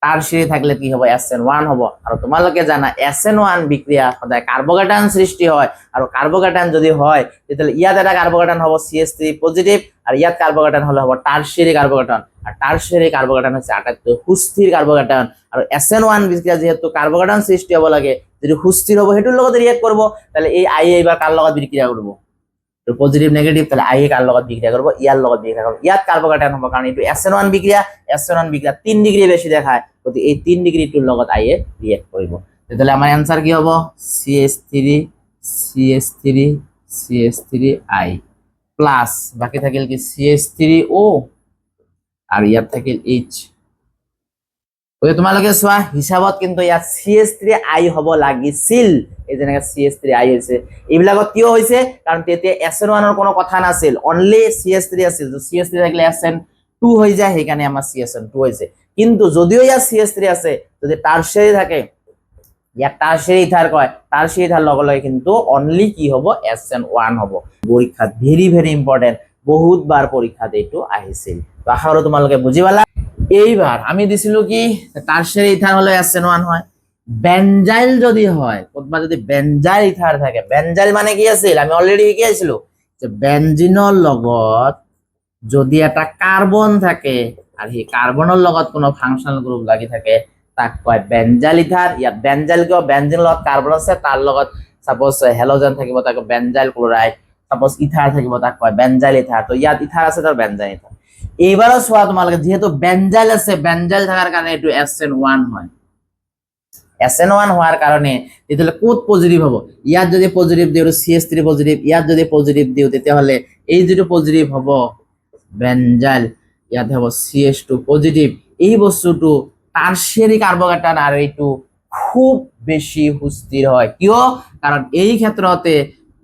টারশিয়ারি থাকলে কি হবে SN1 হব। আর তোমালোকে জানা SN1 বিক্রিয়া সদায় কার্বোক্যাটায়ন সৃষ্টি হয়, আর কার্বোক্যাটায়ন যদি হয় তাহলে ইয়াত এটা কার্বোক্যাটায়ন হব CH3 পজিটিভ, আর ইয়াত কার্বোক্যাটায়ন হলে হব টারশিয়ারি কার্বোক্যাটায়ন, আর টারশিয়ারি কার্বোক্যাটায়ন হচ্ছে আটাইতকৈ সুস্থির কার্বোক্যাটায়ন, আর SN1 বিক্রিয়া যেহেতু কার্বোক্যাটায়ন সৃষ্টি হব লাগে, যদি সুস্থির হব সেটোৰ লগত রিঅ্যাক্ট করব, তাহলে এই I এইবার কার লগত বিক্রিয়া করব পজিটিভ নেগেটিভ, তাহলে I কার লগত বিক্রিয়া করব ইয়ার লগত বিক্রিয়া করব, ইয়াত কার্বোক্যাটায়ন হবে কারণ এটো SN1 বিক্রিয়া, SN1 বিক্রিয়া 3 ডিগ্রি বেশি দেখায়, তো এই 3 ডিগ্রি টুর লগত I এ রিঅ্যাক্ট করব, তাহলে আমার অ্যানসার কি হবে CH3 CH3 CH3I প্লাস বাকি থাকিল কি CH3O আর ইয়াত থাকিল H। ওই তোমালোকে চোৱা হিসাবত কিন্তু ইয়াত CH3I হব লাগিছিল, এই যেনেকে CH3I হৈছে, এইবিলাকত কিয় হৈছে কারণ তেতিয়া SN1 এর কোনো কথা নাছিল, অনলি CH3 আছিল, তো CH3 থাকলে SN2 হয়ে যায়, সেইকাৰণে আমার CSN2 হয়েছে, কিন্তু যদিও ইয়াত CH3 আছে, যদি টারশিয়ারি থাকে, ইয়াত টারশিয়ারি ইথার কয়, টারশিয়ারি ইথার লগে লগে কিন্তু অনলি কি হব SN1 হব। পরীক্ষা ভেরি ভেরি ইম্পর্টেন্ট, বহুতবার পরীক্ষাতে এইটো আহিছিল, তো আশা কৰো তোমালোকে বুজি পালা। এইবার আমি দিছিলো কি টারশিয়ারি ইথার হলে SN1 হয়, বেনজাইল যদি হয়, অথবা যদি বেনজাইল ইথার থাকে, বেনজাইল মানে কি আছিল আমি অলরেডি শিকাইছিলো, যে বেনজিনৰ লগত যদি এটা কার্বন থাকে আর সেই কার্বনের লগত কোনো ফাংশনাল গ্রুপ লাগি থাকে, তাক কয় বেনজাইল ইথার। ইয়াত বেনজাইল কিয়, বেনজিনৰ লগত কার্বন আছে, তার লগত সাপোজ হেলোজেন থাকিব, তাক বেনজাইল ক্লোরাইড, সাপোজ ইথার থাকিব, তাক কয় বেনজাইল ইথার, তো ইয়াত ইথার আছে তার বেনজাইল ইথার। এইবারও চোৱা তোমালোকে, যেহেতু বেনজাইল আছে, বেনজাইল থাকার কারণে এটো SN1 হয়, SN1 হওয়ার কারণে তাহলে কোড পজিটিভ হবো, ইয়াত যদি পজিটিভ দিও CH3 পজিটিভ, ইয়াত যদি পজিটিভ দিও তাহলে এই যেটো পজিটিভ হবো বেনজাইল, ইয়াত হবো CH2 পজিটিভ, এই বস্তুটো টারশিয়ারি কার্বোক্যাটায়ন আর এইটো খুব বেশি সুস্থির হয়, কিয় কারণ এই ক্ষেত্রতে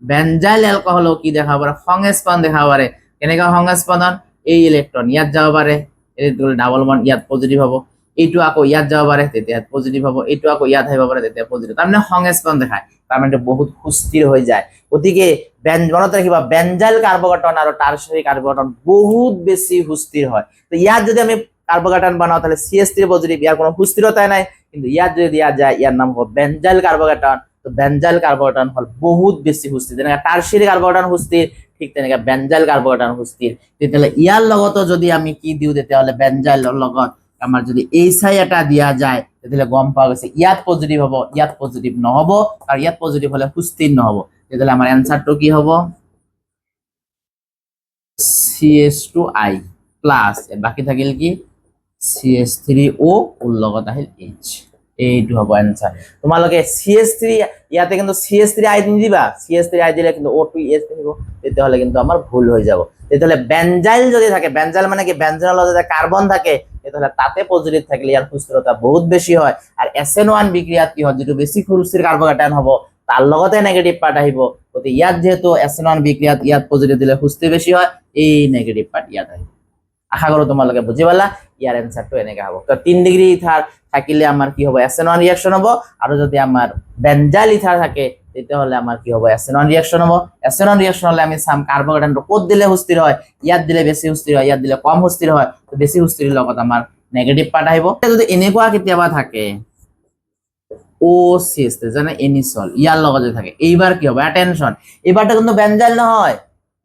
বেনজাইল অ্যালকোহলও কি দেখা পারে সংস্পন্দন দেখা পারে, কেনেকা সংস্পন্দন, এই ইলেকট্রন ইয়াত যাব পারে, এই ডাবল বন্ড ইয়াত পজিটিভ হবো, এইটো আকৌ ইয়াত যাব পারে তেতিয়া পজিটিভ হবো, এইটো আকৌ ইয়াত আহিব পারে তেতিয়া পজিটিভ, তার মানে সংস্পন্দন দেখায়, তার মানে বহুত সুস্থির হয়ে যায়। গতিকে মনত রাখিবা বেনজাইল কার্বোক্যাটায়ন আর টারশিয়ারি কার্বোক্যাটায়ন বহুত বেশি সুস্থির হয়, তো ইয়াত যদি আমি কার্বোক্যাটায়ন বানাও তাহলে CH3 পজিটিভ, ইয়ার কোনো সুস্থিরতা নাই, কিন্তু ইয়াত যদি দিয়া যায় ইয়ার নাম হবে বেনজাইল কার্বোক্যাটায়ন, তো বেনজাইল কার্বোক্যাটায়ন হল বহুত বেশি সুস্থির, যেনেকা টারশিয়ারি কার্বোক্যাটায়ন সুস্থির, ঠিক তেনেকা বেনজাইল কার্বোক্যাটায়ন সুস্থির। তেতিয়াহলে ইয়ার লগত যদি আমি কি দিও, তেতিয়াহলে বেনজাইলৰ লগত আমার যদি HI এটা দিয়া যায়, তাহলে গম পাওয়া গেছে ইয়াত পজিটিভ হবো, ইয়াত পজিটিভ নহব, আর ইয়াত পজিটিভ হলে সুস্থির নহব, তাহলে আমার অ্যানসারটো কি হবো CH2I প্লাস বাকি থাকিল কি CH3O ওর লগত আহিল H, এইটো হবো অ্যানসার। তোমালোকে CH3 ইয়াতে কিন্তু CH3I নিদিবা, CH3I দিলে কিন্তু O2H থাকিব, তেতিয়াহলে কিন্তু আমার ভুল হয়ে যাব। তেতিয়াহলে বেনজাইল যদি থাকে, বেনজাইল মানে কি বেনজিনৰ লগত যদি কার্বন থাকে, তাহলে তাতে পজিটিভ থাকলে ইয়ার সুস্থিরতা বহুত বেশি হয়, আর SN1 বিক্রিয়াত কি হয়, যেটো বেশি সুস্থির কার্বোক্যাটায়ন হবো তার লগতে নেগেটিভ পার্ট আহিব, গতিকে ইয়াত যেহেতু SN1 বিক্রিয়াত ইয়াত পজিটিভ দিলে সুস্থির বেশি হয়, এই নেগেটিভ পার্ট ইয়াত আহিব। আশা কৰো তোমালোকে বুজি পালা ইয়াৰ এনসাৰটো এনেকা হ'ব তো 3 ডিগ্ৰী ইথাৰ থাকিলে আমাৰ কি হ'ব SN1 ৰিঅ্যাকশন হ'ব আৰু যদি আমাৰ বেঞ্জাইল ইথাৰ থাকে তেতিয়াহ'লে আমাৰ কি হ'ব SN1 ৰিঅ্যাকশন হ'ব SN1 ৰিঅ্যাকশন হলে আমি সাম কাৰ্বন ক'ত দিলে সুস্থিৰ হয় ইয়াত দিলে বেছি সুস্থিৰ হয় ইয়াত দিলে কম সুস্থিৰ হয় তো বেছি সুস্থিৰ লগত আমাৰ নেগেটিভ পাৰ্ট আহিব যদি এনেকুৱা কেতিয়াবা থাকে OCH জানে এনিসল ইয়াৰ লগত যদি থাকে এইবাৰ কি হ'ব অ্যাটেনশন এবাৰটা কিন্তু বেঞ্জাইল নহয়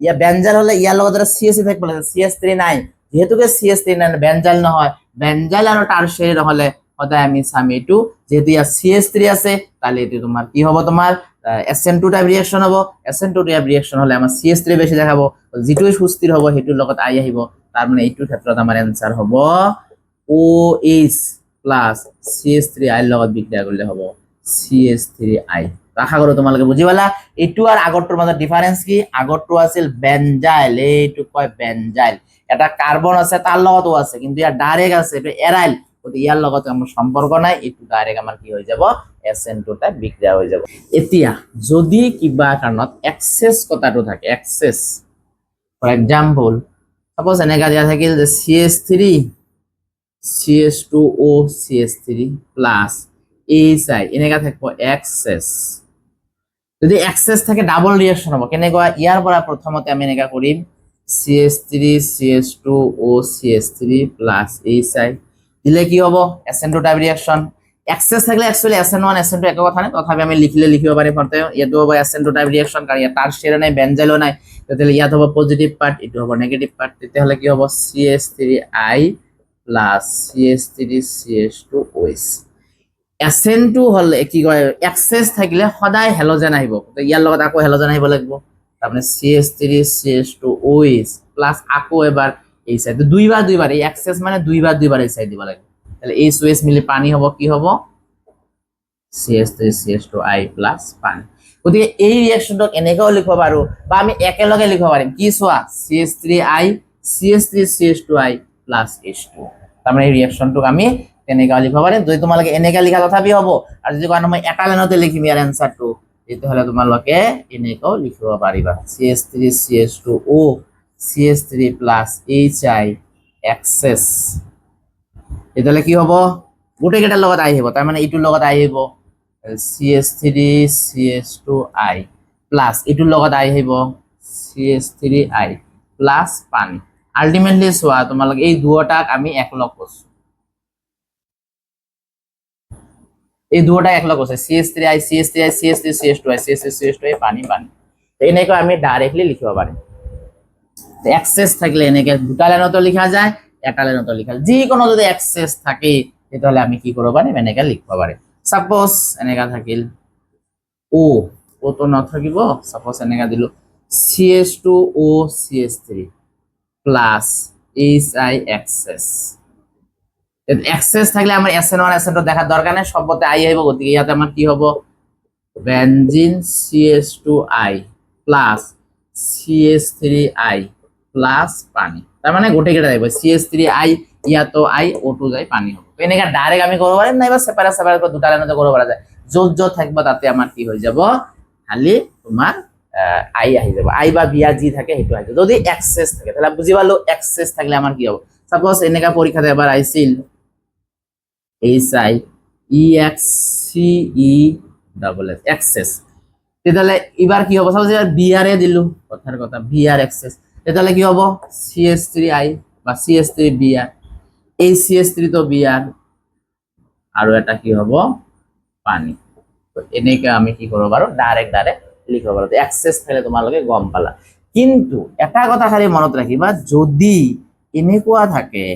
ইয়া বেঞ্জাইল হলে ইয়াৰ লগত এটা CH থাকব লাগে CH3 নাই যেহেতুকে CH3 নাই বেঞ্জাইল নহয় বেঞ্জাইল আৰু টাৰশিয়াৰি হলে সদায় আমি চাম এইটো যেহেতু ইয়াৰ CH3 আছে তাহলে এটো তোমাৰ কি হ'ব তোমাৰ SN2 টাইপ ৰিঅ্যাকশন হ'ব SN2 টাইপ ৰিঅ্যাকশন হলে আমাৰ CH3 বেছি দেখাব যেটো সুস্থিৰ হ'ব হেতুৰ লগত আই আহিব তাৰ মানে এইটো ক্ষেত্ৰত আমাৰ আনসাৰ হ'ব OH প্লাস CH3I লগত বিক্ৰিয়া কৰলে হ'ব CH3I আশা কৰো তোমালোকে বুজি পালা এইটো আৰ আগৰটোৰ মাজত ডিফাৰেন্স কি আগৰটো আছিল বেঞ্জাইল এইটো কয় বেঞ্জাইল এটা কাৰ্বন আছে তাৰ লগতো আছে কিন্তু ইয়াৰ ডাইৰেক্ট আছে এটা এৰাইল তো ইয়াৰ লগত আমাৰ সম্পৰ্ক নাই এইটো ডাইৰেক্ট আমাৰ কি হৈ যাব SN2 টা বিক্ৰিয়া হৈ যাব এতিয়া যদি কিবা কাৰণত এক্সেস কথাটো থাকে এক্সেস ফৰ এক্সাম্পল সাপোজ এনেকা দিয়া থাকিল যে CH3 CH2O CH3 plus HI এনেকা থাকবো এক্সেস যদি এক্সেস থাকে ডাবল রিঅ্যাকশন হ'ব কেনেকুৱা ইয়াৰ পৰা প্ৰথমতে আমি এনেকা কৰিম CH3 CH2O CH3 plus HI দিলে কি হ'ব SN2 টাইপ রিঅ্যাকশন এক্সেস থাকলে एक्चुअली SN1 SN2 এক কথা নাই তথাপি আমি লিখিলে লিখিব পাৰি ফৰতে ইয়াটো হ'ব SN2 টাইপ ৰিঅ্যাকশন কাৰণ ইয়াত টাৰশিয়াৰি নাই বেঞ্জাইলো নাই তেতিয়াহ'লে ইয়াত হ'ব পজিটিভ পাৰ্ট এটো হ'ব নেগেটিভ পাৰ্ট তেতিয়াহ'লে কি হ'ব CH3I plus CH3 CH2OH SN2 হলে কি কয় এক্সেস থাকিলে সদায় হেলোজেন আহিব তো ইয়াৰ লগত আকৌ হেলোজেন আহিব লাগিব তাৰমানে CH3 CH2OH প্লাস আকৌ এবাৰ এই সাইড দুইবাৰ এই এক্সেস মানে দুইবাৰ এই সাইড দিব লাগিব তাহলে এই OH মিলি পানি হ'ব কি হ'ব CH3 CH2I প্লাস পানি গতিকে এই রিঅ্যাকশনটো এনেকাও লিখিব পাৰো বা আমি একেলগে লিখিব পাৰিম কি চোৱা CH3I CH3 CH2I plus H2 তাৰমানে এই ৰিঅ্যাকশনটোক আমি এনেকা লিখিব পাৰিম যদি তোমালোকে এনেকা লিখা তথাপি হ'ব আৰু যদি কোৱা মই এটা লাইনতে লিখিম ইয়াৰ আনসাৰটো তেতিয়াহ'লে তোমালোকে এনেকাও লিখিব পাৰিবা CH3 CH2O CH3 plus HI access তেতিয়াহ'লে কি হ'ব গোটেই কেইটাৰ লগত আই আহিব তাৰ মানে ইটোৰ লগত আই আহিব CH3 CH2I প্লাস ইটোৰ লগত আই আহিব CH3I প্লাস পানি আলটিমেটলি চোৱা তোমালোকে এই দুটাক আমি একলগ কৰিছো এই দুটা একলগ আছে CH3I CH3I CH3 CH2I CH3 CH2I পানি এনেকৈ আমি ডাইরেক্টলি লিখিব পাৰিম এক্সেস থাকলে এনেকৈ দুটা লাইনতো লিখা যায় এটা লাইনতো লিখা যি কোনো যদি এক্সেস থাকে তেতিয়াহ'লে আমি কি কৰিব পাৰিম এনেকৈ লিখিব পাৰিম সাপোজ এনেকা থাকিল ও তো নাথাকিব সাপোজ এনেকা দিলো CH2O CH3 plus HI access access থাকলে আমার SN1 SN2 দেখার দরকার নাই সবতে আই আহিব গতিকে ইয়াতে আমার কি হ'ব benzene CH2I plus CH3I plus পানি তার মানে গোটে কেটা যাইব CH3I ইয়াতো I O2 যাই পানি হবে তো এনেকা ডাইরেক্ট আমি করব পারি না এবার সেপারেট করে দুটা লাইনতে করব পারা যায় যত থাকবে তাতে আমার কি হয়ে যাব খালি তোমার আই আহি যাব আই বা বিয়া জি থাকে হেতু আহি যাব যদি এক্সেস থাকে তাহলে বুঝি পালো এক্সেস থাকলে আমার কি হবে সাপোজ এনেকা পরীক্ষাতে এবার আইছিল HI EXCE এক্সেস তেতিয়াহ'লে এবার কি হ'ব সাপোজ এবার বিআর এ দিলু কথার কথা বিআর এক্সেস তেতিয়াহ'লে কি হ'ব CH3I বা CH3 বিআর এই CH3 তো বিআর আৰু এটা কি হ'ব পানি তো এনেকে আমি কি কৰিব পাৰো ডাইৰেক্ট লিখিব পাৰো এক্সেস থাকলে তোমালোকে গম পালা কিন্তু এটা কথা খালি মনত ৰাখিবা যদি এনেকুৱা থাকে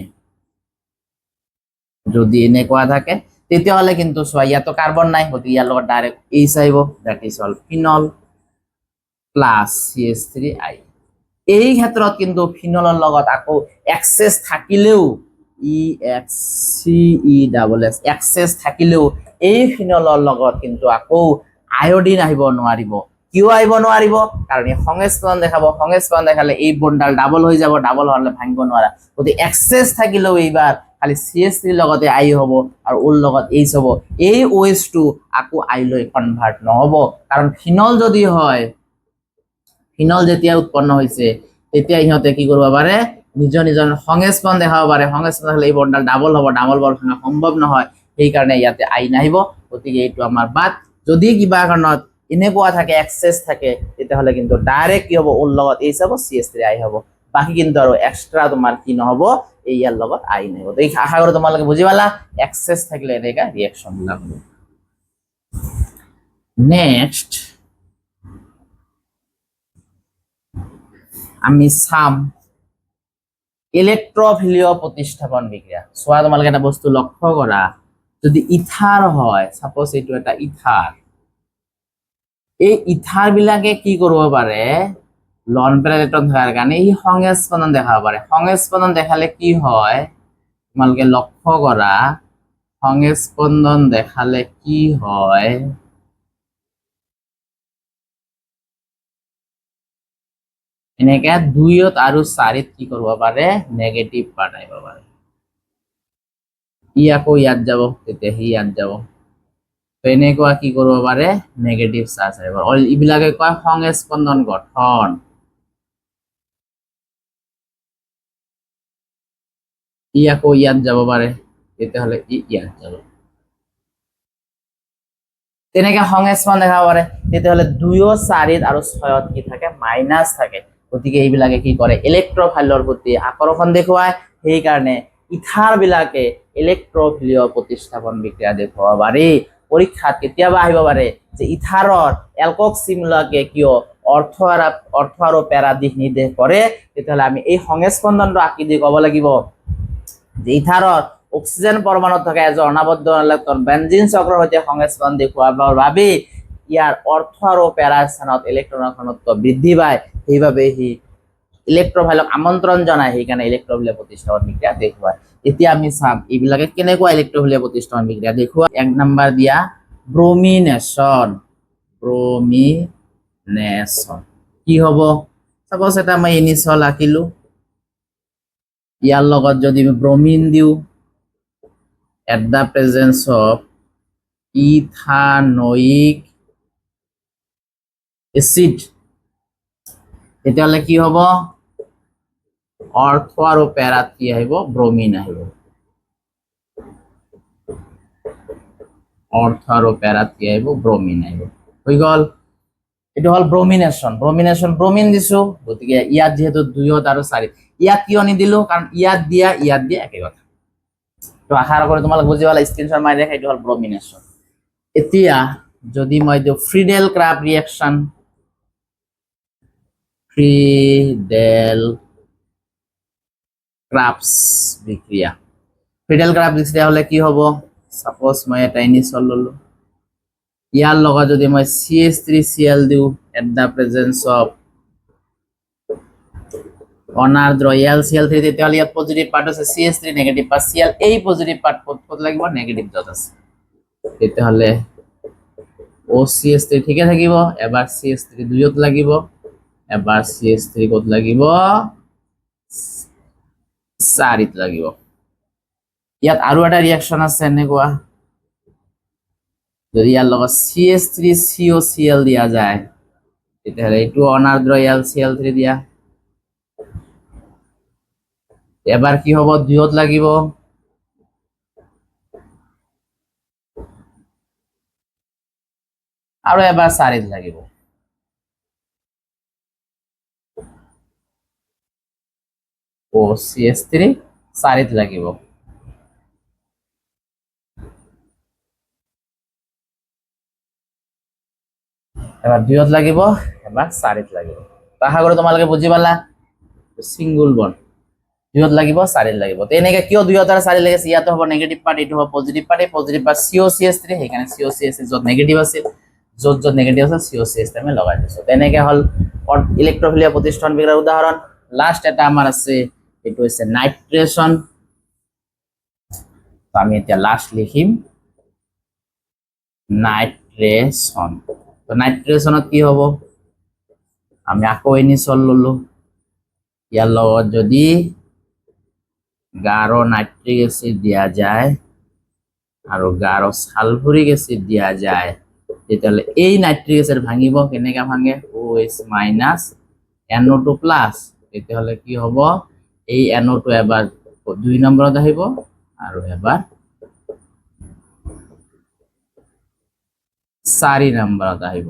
তেতিয়াহ'লে কিন্তু চোৱা ইয়াতো কাৰ্বন নাই গতিকে ইয়াৰ লগত ডাইৰেক্ট H আহিব that is all phenol plus CH3I এই ক্ষেত্ৰত কিন্তু ফিনলৰ লগত আকৌ এক্সেস থাকিলেও EXCESS এক্সেস থাকিলেও এই ফিনলৰ লগত কিন্তু আকৌ আয়োডিন আহিব নোৱাৰিব কিয় আহিব নোৱাৰিব কাৰণ এই সংস্পৰণ দেখালে এই বন্ডাল ডাবল হৈ যাব ডাবল হলে ভাঙিব নোৱাৰা গতি এক্সেস থাকিলেও এইবাৰ খালি CH3 লগতে I হ'ব আৰু ওৰ লগত H হ'ব এই OH2 আকৌ I লৈ কনভাৰ্ট নহব কাৰণ ফিনল যেতিয়া উৎপন্ন হৈছে তেতিয়া ইহঁতে কি কৰিব পাৰে নিজৰ নিজৰ সংস্পন দেখাব পাৰে, সংস্পন দেখালে এই বৰ্ডডাল ডাবল হ'ব, ডাবল বৰ্ড সম্ভৱ নহয়, সেইকাৰণে ইয়াতে আই নাহিব, গতিকে এইটো আমাৰ বাদ। যদি কিবা কাৰণত এনেকুৱা থাকে এক্সেছ থাকে তেতিয়াহ'লে কিন্তু ডাইৰেক্ট কি হ'ব, ওৰ লগত এইচ হ'ব, CH3 আই হ'ব, বাকী কিন্তু আৰু এক্সট্ৰা তোমাৰ কি নহ'ব, এই ইয়াৰ লগত আই নাহিব। তো এই আশা কৰোঁ তোমালোকে বুজি পালা, এক্সেছ থাকিলে এনেকা ৰিয়েকশ্যন বিলাক হ'ব। নেক্সট আমি চাম ইলেক্ট্ৰফিলীয় প্ৰতিস্থাপন বিক্ৰিয়া। চোৱা তোমালোকে এটা বস্তু লক্ষ্য কৰা, যদি ইথাৰ হয়, সাপোজ এইটো এটা ইথাৰ, এই ইথাৰ বিলাকে কি কৰিব পাৰে, লন পেয়াৰ ইলেক্ট্ৰন থকাৰ কাৰণে ই সংস্পন্দন দেখাব পাৰে। সংস্পন্দন দেখালে কি হয় তোমালোকে লক্ষ্য কৰা, সংস্পন্দন দেখালে কি হয়, এনেকে 2 আৰু 4 কি কৰিব পাৰে, নেগেটিভ পাৰ্ট আহিব পাৰে। ই আকৌ ইয়াত যাব, তেতিয়া সি ইয়াত যাব, তো এনেকুৱা কি কৰিব পাৰে, নেগেটিভ চাৰ্জ আহিব। এইবিলাকে কয় সংস্পন্দন গঠন। ই আকৌ ইয়াত যাব পাৰে, তেতিয়াহ'লে ই ইয়াত যাব, তেনেকে সংস্পন্দন দেখাব পাৰে। তেতিয়াহ'লে 2, 4 আৰু 6 কি থাকে, মাইনাছ থাকে, গতিকে এইবিলাকে কি কৰে, ইলেক্ট্ৰফাইলৰ প্ৰতি আকৰ্ষণ দেখুৱায়, সেইকাৰণে ইথাৰ বিলাকে ইলেক্ট্ৰফিলীয় প্ৰতিস্থাপন বিক্ৰিয়া দেখুৱাব পাৰি। পৰীক্ষাত কেতিয়াবা আহিব পাৰে যে ইথাৰৰ এলকক্সিমূলকে কিয় অৰ্থ আৰু পেৰা দিশ নিৰ্দেশ কৰে, তেতিয়াহ'লে আমি এই সংস্পন্দনটো আঁকি দি ক'ব লাগিব যে ইথাৰৰ অক্সিজেন পৰমাণুত থকা এজন অনাবদ্ধ ইলেক্ট্ৰন বেঞ্জিন চক্ৰৰ সৈতে সংস্পন্দন দেখুৱাবৰ বাবে ইয়াৰ অৰ্থ আৰু পেৰা স্থানত ইলেক্ট্ৰনৰ ঘনত্ব বৃদ্ধি পায়, সেইবাবে সি ইলেক্ট্ৰফাইলক আমন্ত্ৰণ জনায়, সেইকাৰণে ইলেক্ট্ৰফিলীয় প্ৰতিস্থাপন বিক্ৰিয়া দেখুৱায়। এতিয়া আমি চাম এইবিলাকে কেনেকুৱা ইলেক্ট্ৰফিলীয় প্ৰতিস্থাপন বিক্ৰিয়া দেখুৱায়। 1 নম্বৰ দিয়া ব্ৰমিনেশ্যন। ব্ৰমিনেশ্যন কি হ'ব, সাপোজ এটা মই ইনিচিয়েল আঁকিলো, ইয়াৰ লগত যদি আমি ব্ৰমিন দিওঁ at the presence of ethanoic acid, তেতিয়াহ'লে কি হ'ব, অৰ্থ আৰু পেৰাত কি আহিব, ব্ৰমিন আহিব, অৰ্থ আৰু পেৰাত কি আহিব, ব্ৰমিন আহিব, হৈ গ'ল। এইটো হ'ল ব্ৰমিনেশ্যন। ব্ৰমিনেশ্যন ব্ৰমিন দিছো, গতিকে ইয়াত যিহেতু 2 আৰু 4, ইয়াত কিয় নিদিলো, কাৰণ ইয়াত দিয়া একে কথা। তো আশা কৰোঁ তোমালোক বুজি পালা, স্ক্ৰীনশ্বট মাৰি দেখা, এইটো হ'ল ব্ৰমিনেশ্যন। এতিয়া যদি মই দিওঁ Friedel craft reaction, Friedel crafts বিক্ৰিয়া, ফ্ৰিডেল ক্ৰাফ্ট বিক্ৰিয়া হলে কি হ'ব, সাপোজ মই এটা ইনিচিয়েল ললো, ইয়াৰ লগত যদি মই CH3Cl দিওঁ এট দ্য প্ৰেজেন্স অফ অনাৰ্দ্ৰ LCl3, তেতিয়াহ'লে ইয়াত পজিটিভ পাৰ্ট আছে CH3, নেগেটিভ পাৰ্ট Cl, এই পজিটিভ পাৰ্ট ক'ত লাগিব, নেগেটিভ য'ত আছে, তেতিয়াহ'লে OCH3 ঠিকে থাকিব, এবাৰ CH3 2ত লাগিব, এবাৰ CH3 ক'ত লাগিব, 4ত লাগিব। ইয়াত আৰু এটা ৰিয়েকশ্যন আছে এনেকুৱা, যদি ইয়াৰ লগত CH3COCl দিয়া যায়, তেতিয়াহ'লে এইটো অনাৰ্দ্ৰ LCl3 দিয়া, এবাৰ কি হ'ব, 2ত লাগিব, আৰু এবাৰ 4ত লাগিব। OCH3 4ত লাগিব, এবাৰ 2ত লাগিব, এবাৰ 4ত লাগিব। আশা কৰোঁ তোমালোকে বুজি পালা, সিঙ্গল বন্ড 2ত লাগিব, 4ত লাগিব। তো এনেকে কিয় 2ত আৰু 4ত লাগিছে, ইয়াতো হ'ব নেগেটিভ পাৰ্ট, এইটো হ'ব পজিটিভ পাৰ্ট, এই পজিটিভ পাৰ্ট COCH3, সেইকাৰণে COCH3 য'ত নেগেটিভ আছিল, য'ত নেগেটিভ আছে COCH3 আমি লগাই দিছোঁ। তেনেকে হ'ল ইলেক্ট্ৰফিলীয় প্ৰতিস্থাপন বিক্ৰিয়াৰ উদাহৰণ। লাষ্ট এটা আমাৰ আছে, এইটো হৈছে নাইট্ৰেশ্যন। আমি এতিয়া লাষ্ট লিখিম নাইট্ৰেশ্যন। তো নাইট্ৰেশ্যনত কি হ'ব, আমি আকৌ ইনিচিয়েল ললো, ইয়াৰ লগত যদি গাঢ় নাইট্ৰিক এসিড দিয়া যায় আৰু গাঢ় সালফুৰিক এসিড দিয়া যায়, তেতিয়াহ'লে এই নাইট্ৰিক এসিড ভাঙিব, কেনেকৈ ভাঙে, OH- NO2+, তেতিয়াহ'লে কি হ'ব, এই NO2 এবাৰ 2 নম্বৰত আহিব আৰু এবাৰ 4 নম্বৰত আহিব।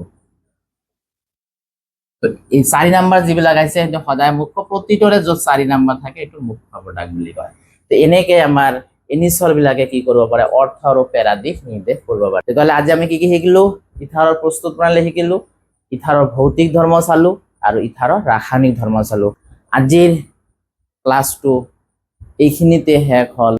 তো এই 4 নম্বৰ যিবিলাক আছে সেইটো সদায় মুখ্য, প্ৰতিটোৰে য'ত 4 নম্বৰ থাকে এইটো মুখ্য প্ৰডাক্ট বুলি কয়। তো এনেকে আমাৰ ইনিশিয়েল বিলাকে কি কৰিব পাৰে, অৰ্থ আৰু পেৰা দিশ নিৰ্দেশ কৰিব পাৰে। তেতিয়াহ'লে আজি আমি কি কি শিকিলো? ইথাৰৰ প্ৰস্তুত প্ৰণালী শিকিলো, ইথাৰৰ ভৌতিক ধৰ্ম চালো আৰু ইথাৰৰ ৰাসায়নিক ধৰ্ম চালো। আজিৰ ক্লাছটো এইখিনিতে শেষ হ'ল।